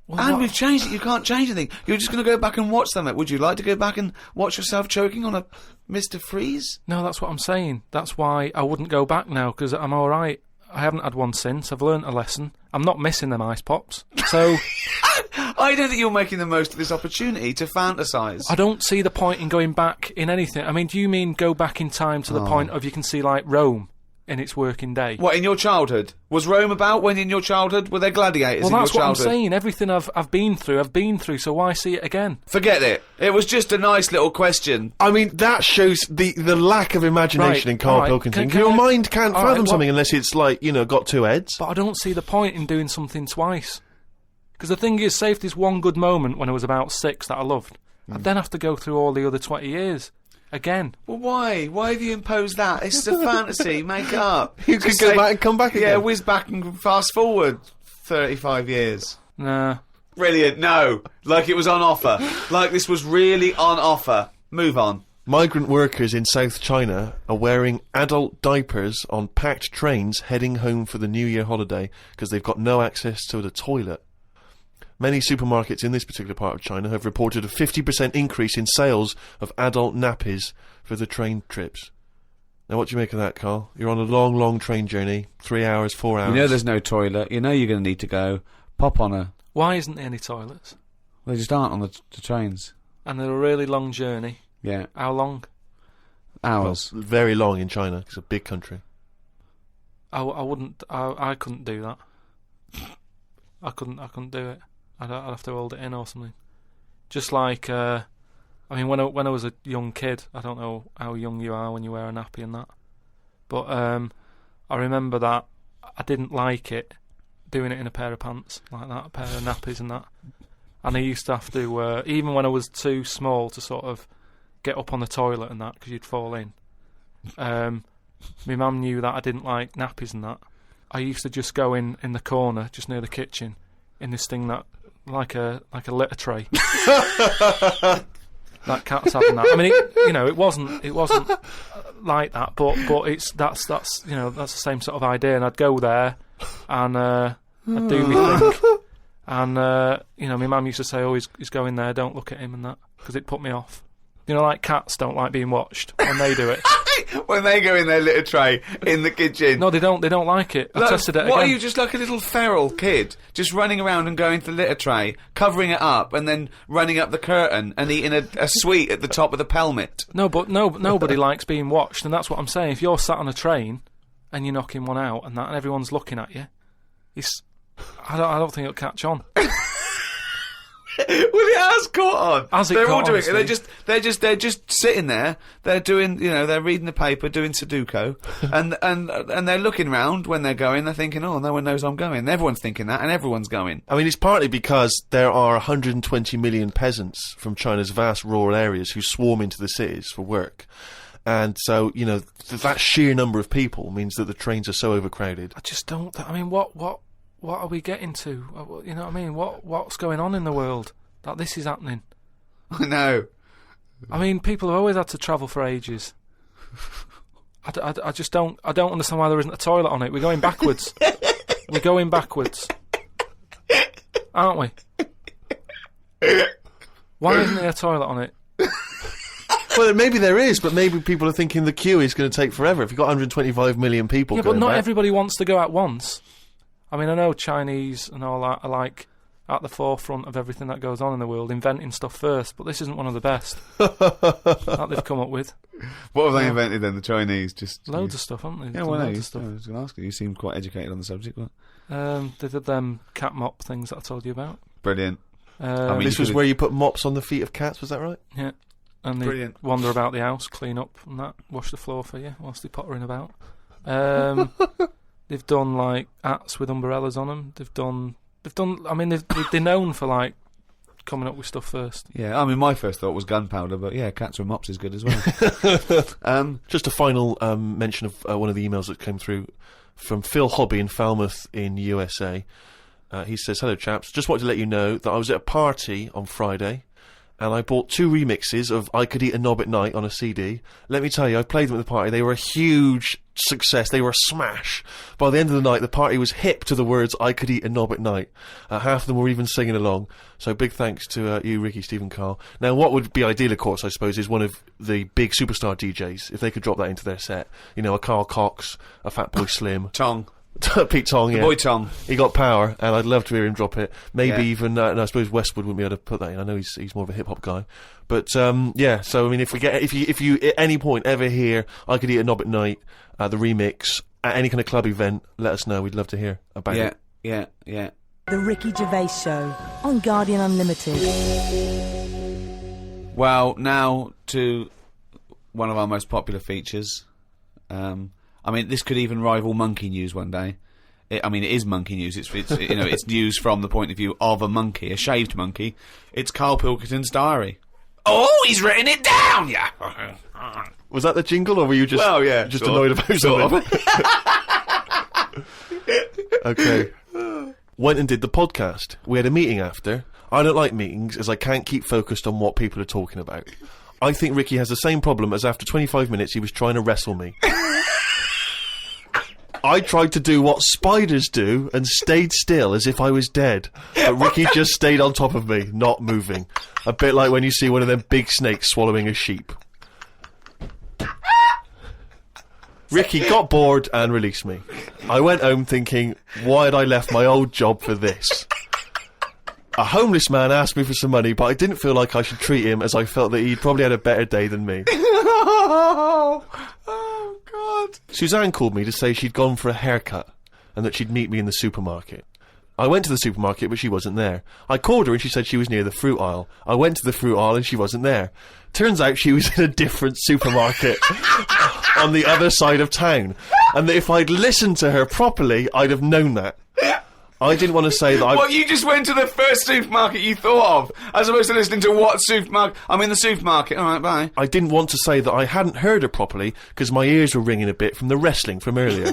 Well,
And we've changed it. You can't change anything. You're just going to go back and watch something. Would you like to go back and watch yourself choking on a Mr. Freeze?
No, that's what I'm saying. That's why I wouldn't go back now, because I'm all right. I haven't had one since. I've learnt a lesson. I'm not missing them ice pops. So
I don't think you're making the most of this opportunity to fantasise.
I don't see the point in going back in anything. I mean, do you mean go back in time to the point of you can see, like, Rome in its working day?
What, in your childhood? Was Rome about when in your childhood? Were there gladiators in your childhood?
Well, that's what I'm saying. Everything I've been through, so why see it again?
Forget it. It was just a nice little question.
I mean, that shows the lack of imagination in Karl Pilkington. Your mind can't fathom something unless it's, like, got two heads.
But I don't see the point in doing something twice. Because the thing is, say if there's one good moment when I was about 6 that I loved, I'd then have to go through all the other 20 years. Again.
Well, why? Why have you imposed that? It's a fantasy. Make it up.
You could go back and come back again.
Yeah, whiz back and fast forward 35 years.
Nah.
Brilliant. No. Like it was on offer. Like this was really on offer. Move on.
Migrant workers in South China are wearing adult diapers on packed trains heading home for the New Year holiday because they've got no access to the toilet. Many supermarkets in this particular part of China have reported a 50% increase in sales of adult nappies for the train trips. Now, what do you make of that, Karl? You're on a long, long train journey, 3 hours, 4 hours.
You know there's no toilet. You know you're going to need to go. Pop on a...
Why isn't there any toilets?
They just aren't on the trains.
And they're a really long journey.
Yeah.
How long?
Hours.
Well, very long in China. It's a big country.
I couldn't do that. I couldn't do it. I'd have to hold it in or something. Just like, I mean, when I was a young kid, I don't know how young you are when you wear a nappy and that, but I remember that I didn't like it, doing it in a pair of pants, like that, a pair of nappies and that. And I used to have to, even when I was too small to sort of get up on the toilet and that, because you'd fall in, my mum knew that I didn't like nappies and that. I used to just go in the corner, just near the kitchen, in this thing that... Like a litter tray. That cat's having that. I mean, it wasn't like that, but that's the same sort of idea. And I'd go there, and I'd do my thing, and my mum used to say, "Oh, he's going there. Don't look at him," and that, because it put me off. You know, like cats don't like being watched when they do it.
When they go in their litter tray in the kitchen.
No, they don't. They don't like it. I tested it again.
What are you, just like a little feral kid, just running around and going to the litter tray, covering it up, and then running up the curtain and eating a sweet at the top of the pelmet?
No, but nobody likes being watched, and that's what I'm saying. If you're sat on a train and you're knocking one out and that, and everyone's looking at you, I don't think it'll catch on.
Well, it has caught on.
Has it
They're
caught
all doing
on,
it.
Steve?
They're just sitting there. They're doing, they're reading the paper, doing Sudoku, and they're looking round when they're going. They're thinking, oh, no one knows I'm going. And everyone's thinking that, and everyone's going.
I mean, it's partly because there are 120 million peasants from China's vast rural areas who swarm into the cities for work. And so, that sheer number of people means that the trains are so overcrowded.
I just don't. I mean, what are we getting to? You know what I mean? What's going on in the world that this is happening?
I know.
I mean, people have always had to travel for ages. I just don't. I don't understand why there isn't a toilet on it. We're going backwards. We're going backwards, aren't we? Why isn't there a toilet on it?
Well, maybe there is, but maybe people are thinking the queue is going to take forever. If you've got 125 million people
Yeah,
going
but not
back.
everybody wants to go at once. I mean, I know Chinese and all that are like at the forefront of everything that goes on in the world, inventing stuff first, but this isn't one of the best that they've come up with.
What have they invented then, the Chinese? Just
Loads of stuff, haven't they?
Yeah, well, no,
Loads
I
of stuff.
was going to ask you. You seem quite educated on the subject. What?
They did them cat mop things that I told you about.
Brilliant.
mean,
This was where you put mops on the feet of cats, was that right?
Yeah. And they
Brilliant.
wander about the house, clean up and that, wash the floor for you whilst they're pottering about. They've done like hats with umbrellas on them. They've done. I mean, they're known for like coming up with stuff first.
Yeah, I mean, my first thought was gunpowder, but yeah, cats with mops is good as well.
Just a final mention of one of the emails that came through from Phil Hobby in Falmouth in USA. He says, "Hello chaps, just wanted to let you know that I was at a party on Friday and I bought 2 remixes of I Could Eat a Knob at Night on a CD. Let me tell you, I played them at the party. They were a huge success. They were a smash. By the end of the night, the party was hip to the words I Could Eat a Knob at Night. Half of them were even singing along. So big thanks to you, Ricky, Stephen, Karl. Now, what would be ideal, of course, I suppose, is one of the big superstar DJs, if they could drop that into their set. You know, a Carl Cox, a Fatboy Slim.
Tong.
Pete Tong, yeah.
Boy Tong.
He got power, and I'd love to hear him drop it. Maybe
Yeah.
even, and I suppose Westwood wouldn't be able to put that in. I know he's more of a hip hop guy, but yeah. So I mean, if you at any point ever hear I Could Eat a Knob at Night, the remix at any kind of club event, let us know. We'd love to hear about it.
Yeah.
The Ricky Gervais Show on Guardian Unlimited.
Well, now to one of our most popular features. I mean, this could even rival Monkey News one day. It is Monkey News. It's it's news from the point of view of a monkey, a shaved monkey. It's Karl Pilkington's diary.
Oh, he's written it down, yeah.
Was that the jingle, or were you just just
sort
annoyed
of,
about
sort
something? Okay. Went and did the podcast. We had a meeting after. I don't like meetings as I can't keep focused on what people are talking about. I think Ricky has the same problem as after 25 minutes he was trying to wrestle me. I tried to do what spiders do and stayed still as if I was dead. But Ricky just stayed on top of me, not moving. A bit like when you see one of them big snakes swallowing a sheep. Ricky got bored and released me. I went home thinking, why had I left my old job for this? A homeless man asked me for some money, but I didn't feel like I should treat him as I felt that he'd probably had a better day than me.
Oh, God.
Suzanne called me to say she'd gone for a haircut and that she'd meet me in the supermarket. I went to the supermarket, but she wasn't there. I called her and she said she was near the fruit aisle. I went to the fruit aisle and she wasn't there. Turns out she was in a different supermarket on the other side of town. And that if I'd listened to her properly, I'd have known that. I didn't want to say that
Well, you just went to the first supermarket you thought of, as opposed to listening to what supermarket. I'm in the supermarket. All right, bye.
I didn't want to say that I hadn't heard her properly because my ears were ringing a bit from the wrestling from earlier.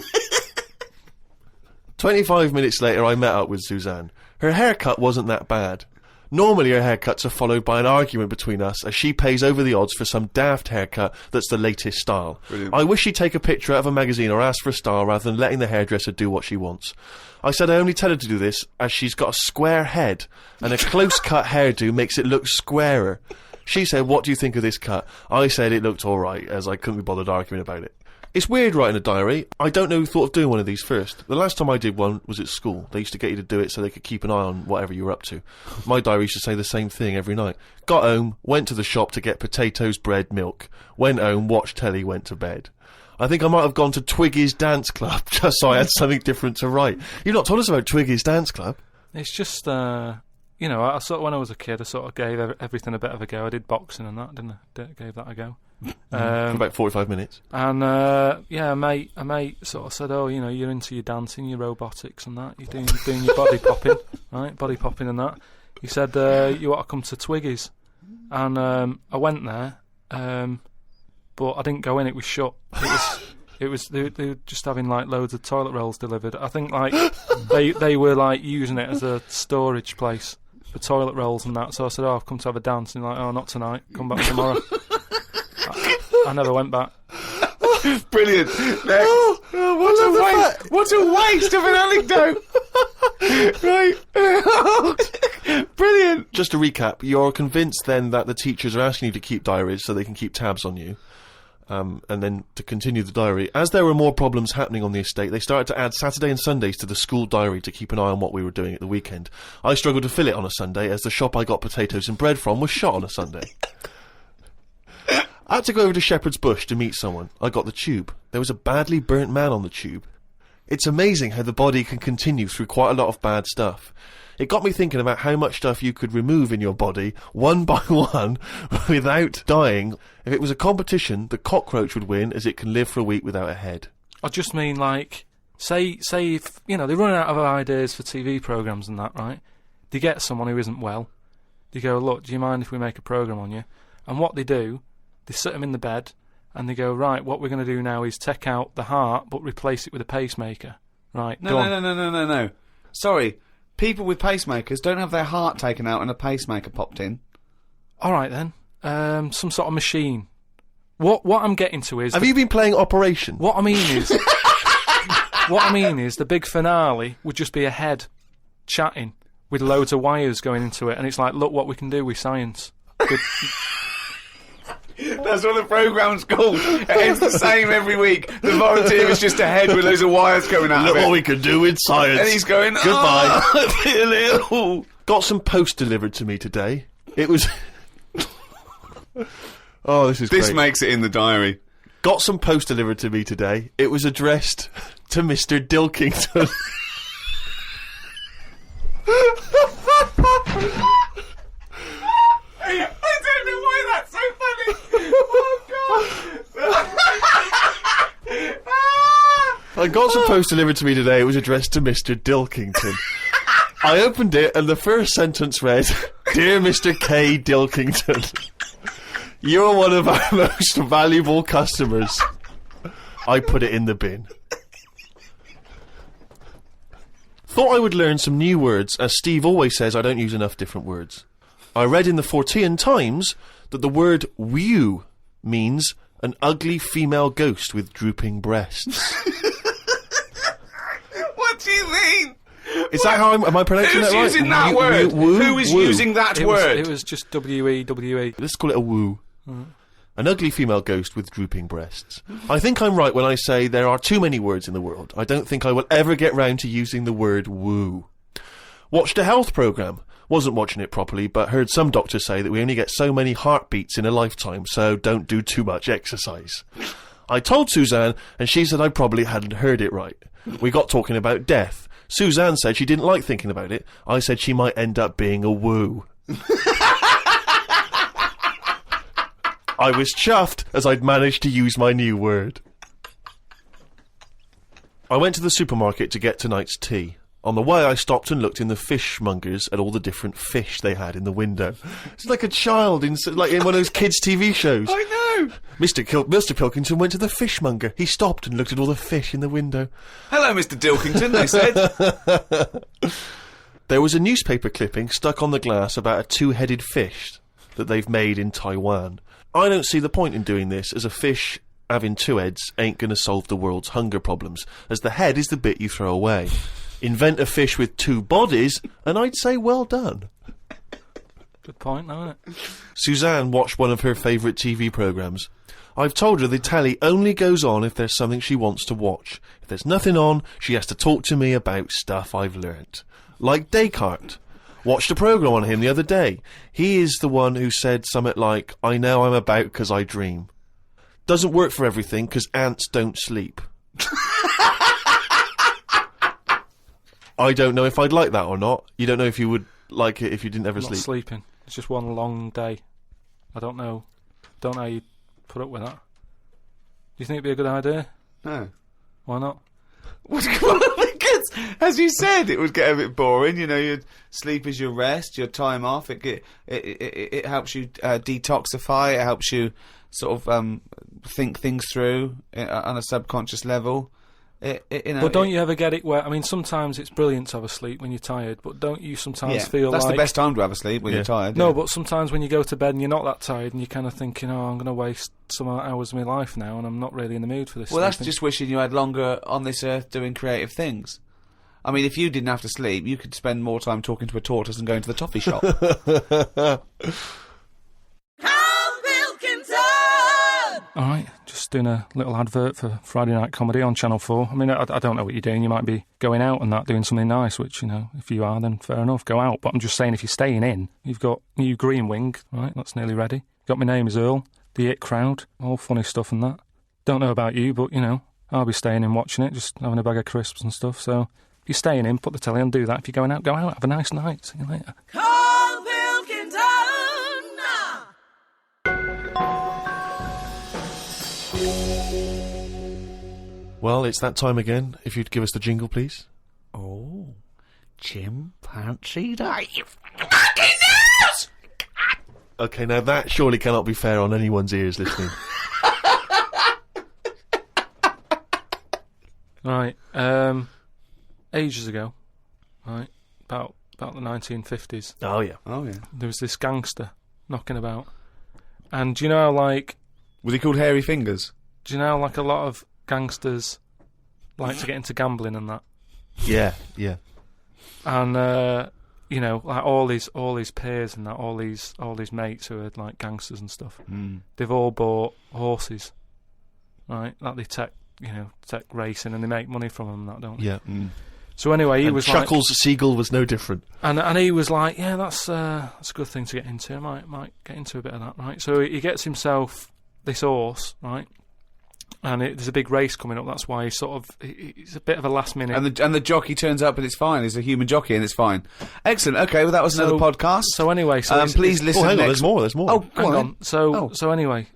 25 minutes later, I met up with Suzanne. Her haircut wasn't that bad. Normally her haircuts are followed by an argument between us as she pays over the odds for some daft haircut that's the latest style.
Brilliant.
I wish she'd take a picture out of a magazine or ask for a style rather than letting the hairdresser do what she wants. I said I only tell her to do this as she's got a square head and a close-cut hairdo makes it look squarer. She said, what do you think of this cut? I said it looked alright, as I couldn't be bothered arguing about it. It's weird writing a diary. I don't know who thought of doing one of these first. The last time I did one was at school. They used to get you to do it so they could keep an eye on whatever you were up to. My diary used to say the same thing every night. Got home, went to the shop to get potatoes, bread, milk. Went home, watched telly, went to bed. I think I might have gone to Twiggy's Dance Club just so I had something different to write. You've not told us about Twiggy's Dance Club.
It's just, you know, I sort of, when I was a kid, I sort of gave everything a bit of a go. I did boxing and that, didn't I? Gave that a go.
For about 45 minutes.
And, yeah, a mate sort of said, oh, you know, you're into your dancing, your robotics and that. You're doing your body popping, right? Body popping and that. He said, you ought to come to Twiggy's. And I went there, but I didn't go in, it was shut. They were just having, like, loads of toilet rolls delivered. I think, like, they were, like, using it as a storage place for toilet rolls and that. So I said, oh, I've come to have a dance. And like, oh, not tonight. Come back tomorrow. I never went back.
Brilliant. What a waste of an anecdote. Right. Brilliant.
Just to recap, you're convinced then that the teachers are asking you to keep diaries so they can keep tabs on you. And then to continue the diary, as there were more problems happening on the estate, they started to add Saturday and Sundays to the school diary to keep an eye on what we were doing at the weekend. I struggled to fill it on a Sunday, as the shop I got potatoes and bread from was shut on a Sunday. I had to go over to Shepherd's Bush to meet someone. I got the tube. There was a badly burnt man on the tube. It's amazing how the body can continue through quite a lot of bad stuff. It got me thinking about how much stuff you could remove in your body, one by one, without dying. If it was a competition, the cockroach would win, as it can live for a week without a head.
I just mean, like, say if, you know, they're running out of ideas for TV programmes and that, right? They get someone who isn't well. They go, look, do you mind if we make a programme on you? And what they do, they sit them in the bed, and they go, right, what we're going to do now is take out the heart, but replace it with a pacemaker. Right,
No. Sorry. People with pacemakers don't have their heart taken out and a pacemaker popped in.
All right, then. Some sort of machine. What I'm getting to is...
Have you been playing Operation?
What I mean is the big finale would just be a head chatting with loads of wires going into it, and it's like, look what we can do with science.
That's what the programme's called. It's the same every week. The volunteer is just a head with loads of wires coming out
Look
of it.
what we can do with science.
And he's going,
goodbye.
I feel ill.
Got some post delivered to me today. It was... Oh, this is great.
This makes it in the diary.
Got some post delivered to me today. It was addressed to Mr. Dilkington.
I don't know why that's so funny. Oh, God.
I got some post delivered to me today. It was addressed to Mr. Dilkington. I opened it, and the first sentence read, Dear Mr. K. Dilkington, you're one of our most valuable customers. I put it in the bin. Thought I would learn some new words, as Steve always says I don't use enough different words. I read in the Fortean Times that the word whew means an ugly female ghost with drooping breasts.
What do you mean?
Is that how am I pronouncing that right?
Who's using that word? Who is using that word?
It was just W-E-W-E.
Let's call it a woo. An ugly female ghost with drooping breasts. I think I'm right when I say there are too many words in the world. I don't think I will ever get round to using the word woo. Watched a health programme. Wasn't watching it properly, but heard some doctors say that we only get so many heartbeats in a lifetime, so don't do too much exercise. I told Suzanne, and she said I probably hadn't heard it right. We got talking about death. Suzanne said she didn't like thinking about it. I said she might end up being a woo. I was chuffed as I'd managed to use my new word. I went to the supermarket to get tonight's tea. On the way, I stopped and looked in the fishmongers at all the different fish they had in the window. It's like a child in one of those kids' TV shows.
I know.
Mr. Pilkington went to the fishmonger. He stopped and looked at all the fish in the window.
Hello, Mr. Dilkington, they said.
There was a newspaper clipping stuck on the glass about a two-headed fish that they've made in Taiwan. I don't see the point in doing this, as a fish having two heads ain't going to solve the world's hunger problems, as the head is the bit you throw away. Invent a fish with two bodies, and I'd say well done.
Good point, isn't it?
Suzanne watched one of her favourite TV programmes. I've told her the telly only goes on if there's something she wants to watch. If there's nothing on, she has to talk to me about stuff I've learnt. Like Descartes. Watched a programme on him the other day. He is the one who said something like, I know I'm about 'cause I dream. Doesn't work for everything 'cause ants don't sleep. I don't know if I'd like that or not. You don't know if you would like it if you didn't ever
I'm not
sleep.
sleeping. It's just one long day. I don't know. Don't know how you put up with that. Do you think it'd be a good idea?
No.
Why not?
Because, as you said, it would get a bit boring. You know, your sleep is your rest, your time off. It helps you detoxify. It helps you sort of think things through on a subconscious level.
But don't you ever get it where, I mean, sometimes it's brilliant to have a sleep when you're tired, but don't you sometimes feel
that's
like...
the best time to have a sleep, when you're tired.
No,
yeah.
but sometimes when you go to bed and you're not that tired and you're kind of thinking, oh, I'm going to waste some hours of my life now and I'm not really in the mood for this.
Well, that's
sleeping.
just wishing you had longer on this earth doing creative things. I mean, if you didn't have to sleep, you could spend more time talking to a tortoise and going to the toffee shop.
Alright, just doing a little advert for Friday Night Comedy on Channel 4. I mean, I don't know what you're doing. You might be going out and that, doing something nice, which, you know, if you are, then fair enough, go out. But I'm just saying, if you're staying in, you've got new Green Wing, right, that's nearly ready. Got My Name Is Earl, The It Crowd, all funny stuff and that. Don't know about you, but, you know, I'll be staying in watching it, just having a bag of crisps and stuff. So if you're staying in, put the telly on, do that. If you're going out, go out, have a nice night. See you later.
Karl Pilkington!
Well, it's that time again. If you'd give us the jingle, please.
Oh, chimpanzee dive.
Okay, now that surely cannot be fair on anyone's ears listening.
Right, ages ago, right, about the 1950s,
Oh, yeah.
Oh, yeah.
there was this gangster knocking about. And do you know how, like,
Was he called Hairy Fingers?
do you know how, like, a lot of gangsters like to get into gambling and that?
Yeah, yeah.
And, you know, like all his peers and that, all these mates who are, like, gangsters and stuff, they've all bought horses, right, like they take racing and they make money from them and that, don't they?
Yeah.
So anyway, he
And
was
Chuckles Seagull was no different.
And he was like, yeah, that's a good thing to get into. I might get into a bit of that, right? So he gets himself this horse, right? And there's a big race coming up. That's why he's a bit of a last minute.
And the jockey turns up and it's fine. He's a human jockey and it's fine. Excellent. Okay, well that was another podcast.
So anyway,
please listen.
Oh, hang on,
next.
there's more.
Oh, go
hang
on.
on. So anyway,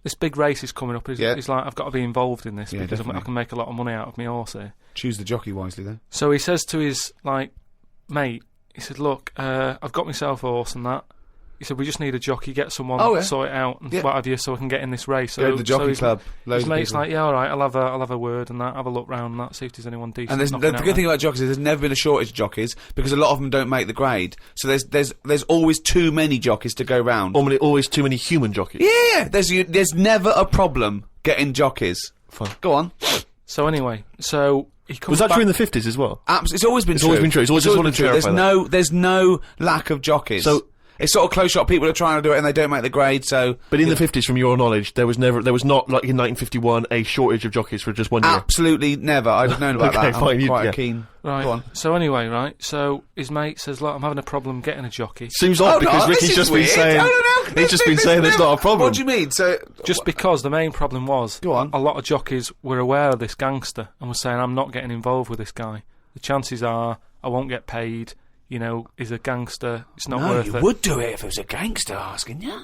this big race is coming up. He's like, I've got to be involved in this because
definitely.
I can make a lot of money out of my horse here.
Choose the jockey wisely, then.
So he says to his mate, he said, look, I've got myself a horse and that. He said, we just need a jockey, get someone to sort it out and what have you, so I can get in this race.
Go to the jockey club.
His mate's like, yeah, all right, I'll have a word and that, have a look round and that, see if there's anyone decent.
And the good thing about jockeys is there's never been a shortage of jockeys because a lot of them don't make the grade. So there's always too many jockeys to go round.
Always too many human jockeys.
Yeah, there's never a problem getting jockeys.
Fine.
Go on.
So anyway, he comes
Was that
back.
true in the 50s as well?
It's always been true.
always been true. It's always just wanted to
true.
clarify
There's no lack of jockeys.
So-
it's sort of close shot. People are trying to do it and they don't make the grade. So,
But in the 50s, from your knowledge, there was not, like in 1951, a shortage of jockeys for just 1 year.
absolutely never. I'd have known about
Okay,
that.
fine,
I'm quite
yeah.
keen.
Right.
Go on.
So anyway, right. So his mate says, look, I'm having a problem getting a jockey.
Seems odd because
no, this
Ricky's
is
just
weird.
been saying.
No.
He's just been saying there's not a problem.
What do you mean? So,
Just because the main problem was
Go on.
a lot of jockeys were aware of this gangster and were saying, I'm not getting involved with this guy. The chances are I won't get paid. You know, he's a gangster. It's not worth it.
You would do it if it was a gangster asking you.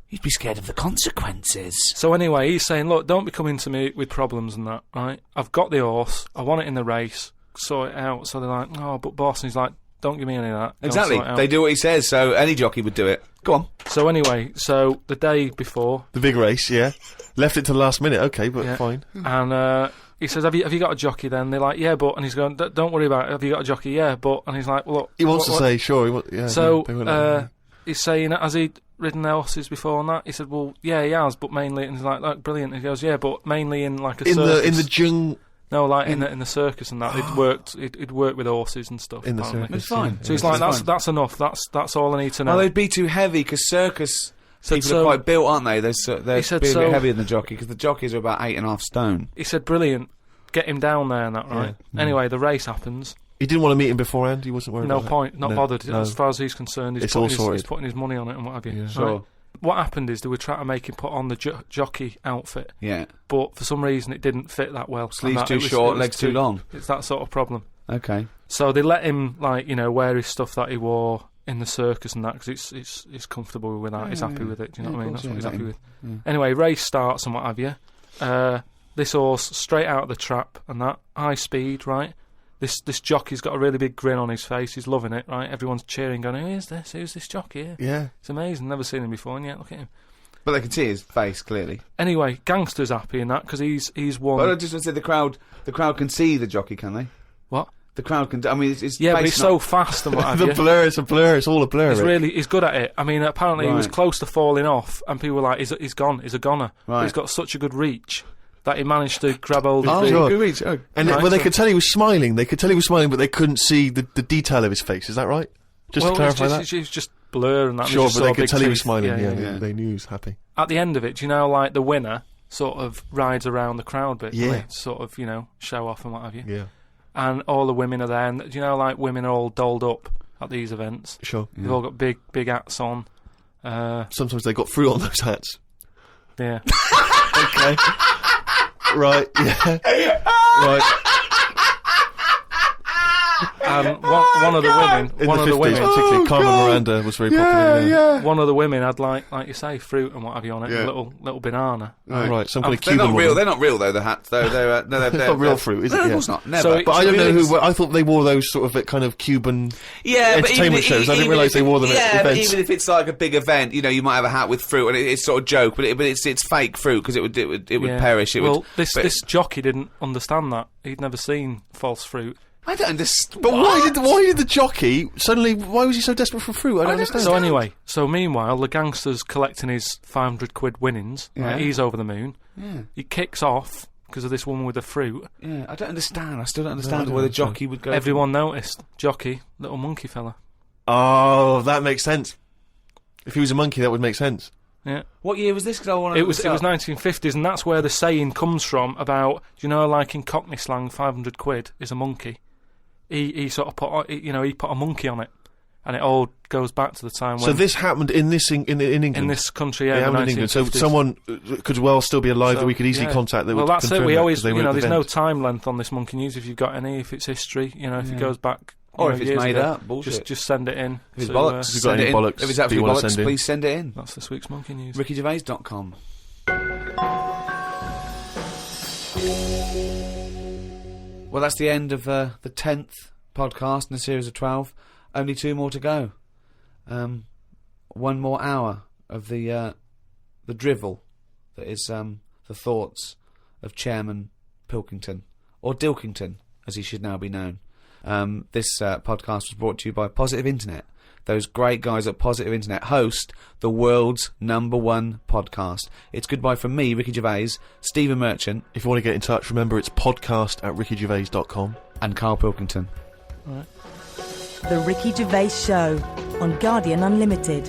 You'd be scared of the consequences.
So anyway, he's saying, look, don't be coming to me with problems and that, right? I've got the horse. I want it in the race. Sort it out. So they're like, oh, but boss. And he's like, don't give me any of that. Go and
exactly.
sort it out.
They do what he says, so any jockey would do it. Go on.
So anyway, so the day before,
The big race, yeah. Left it to the last minute, okay, but
Yeah.
fine.
and he says, have you got a jockey then? They're like, yeah, but... And he's going, don't worry about it. Have you got a jockey? Yeah, but... And he's like, well, look...
He wants
what-
to say, sure. Yeah,
So,
they won't let him.
he's saying, has he ridden horses before and that? He said, well, yeah, he has, but mainly... And he's like, brilliant. He goes, yeah, but mainly in, like, a
in
circus.
the
No, like in the circus and that, he'd worked with horses and stuff.
In the
apparently.
circus.
It's fine.
So he's like, that's enough. That's all I need to know.
Well, they'd be too heavy because circus people
so-
are quite built, aren't they? They're
He said
a bit
so-
heavier than the jockey because the jockeys are about 8.5 stone.
He said, "Brilliant, get him down there and that, right?" Anyway, the race happens.
He didn't want to meet him beforehand. He wasn't worried.
No
about
point, not
No,
bothered.
no.
As far as he's concerned,
It's all
he's
sorted.
putting his money on it and what have you.
Yeah.
Right?
Sure.
What happened is they were trying to make him put on the jockey outfit,
Yeah.
but for some reason it didn't fit that well.
Sleeves
And that-
too
it was-
short,
it was
legs too long.
It's that sort of problem.
Okay.
So they let him, like, wear his stuff that he wore in the circus and that, because it's comfortable with that. He's happy with it. Do you know what I mean?
course,
That's what he's
yeah,
happy
let
with.
him-
Anyway, race starts and what have you. This horse straight out of the trap and that, high speed, right? This jockey's got a really big grin on his face. He's loving it, right? Everyone's cheering, going, "Who is this? Who's this jockey?"
Yeah.
It's amazing. Never seen him before, and yet look at him.
But they can see his face clearly.
Anyway, Gangster's happy in that because he's won.
But I just want to say the crowd can see the jockey, can they?
What?
The crowd can. I mean, it's
Yeah, but
face
he's
not-
so fast and what have you.
It's a blur. It's all a blur. Rick.
He's good at it. I mean, apparently he was
Right.
close to falling off, and people were like, he's gone, he's a goner.
Right.
He's got such a good reach that he managed to grab hold of
Oh,
the...
Sure.
good reach. Oh.
And
Right,
well, they
so-
could tell he was smiling. They could tell he was smiling, but they couldn't see the detail of his face. Is that right? Just
well,
to clarify that.
It was just blur and that. and
Sure,
just
but
saw
they
a
could
big
tell he was
tooth.
smiling. Yeah,
yeah.
they knew he was happy.
At the end of it, do you know, like, the winner sort of rides around the crowd bit,
Yeah.
doesn't he? Sort of, show off and what have you.
Yeah,
And all the women are there, and do you know, like, women are all dolled up at these events.
sure.
They've all got big hats on.
Sometimes they got fruit on those hats.
Yeah.
Okay. Right. Yeah. Right.
And one of the women,
In
one
the
of the
50s,
women,
particularly, Carmen Miranda was very popular. Yeah.
one of the women had like you say, fruit and what have you on it,
Yeah.
a little banana.
Right. Some kind of
They're
Cuban
not real.
woman.
They're not real though. The hats. They're
It's not real fruit, is it?
No, of
Yeah.
course not. Never.
So it-
But I don't know
Really
who. I thought they wore those sort of kind of Cuban entertainment shows. I didn't realise they wore them at
but
events.
even if it's like a big event, you might have a hat with fruit, and it's sort of joke, but it's fake fruit because it would
Yeah.
perish.
Well, this jockey didn't understand that. He'd never seen false fruit.
I don't understand.
But why did the jockey suddenly? Why was he so desperate for fruit? I don't understand.
So anyway, meanwhile, the gangster's collecting his 500 quid winnings.
Yeah.
Right? He's over the moon.
Yeah.
He kicks off because of this woman with the fruit.
Yeah, I don't understand. I still don't understand
don't
why the
understand.
jockey would go.
Everyone noticed. Jockey, little monkey fella.
Oh, that makes sense. If he was a monkey, that would make sense.
Yeah.
What year was this? Because I want
It was 1950s, and that's where the saying comes from about, like in Cockney slang, 500 quid is a monkey. He sort of put, he put a monkey on it, and it all goes back to the time when...
So this happened in England.
in this country, yeah,
It
in
happened
the
in England. So
1950s.
someone could well still be alive that
So,
we could easily
yeah.
contact. That
Well,
would
that's it.
confirm
We
that,
always,
'cause they were at the
there's no
event.
time length on this monkey news. If you've got any, if it's history, if it goes back,
Or if it's
years
made
ago,
up, bullshit.
just send it in.
If it's
to,
bollocks,
If you've got
send
any
it in.
bollocks
If it's
that
absolute
you wanna
bollocks,
send in.
please send it in.
That's this week's monkey news.
RickyGervais.com. Well, that's the end of the 10th podcast in a series of 12. Only 2 more to go. 1 more hour of the drivel that is the thoughts of Chairman Pilkington, or Dilkington, as he should now be known. This podcast was brought to you by Positive Internet. Those great guys at Positive Internet host the world's #1 podcast. It's goodbye from me, Ricky Gervais, Stephen Merchant,
If you want to get in touch, remember it's podcast@rickygervais.com.
and Karl Pilkington.
The Ricky Gervais Show on Guardian Unlimited.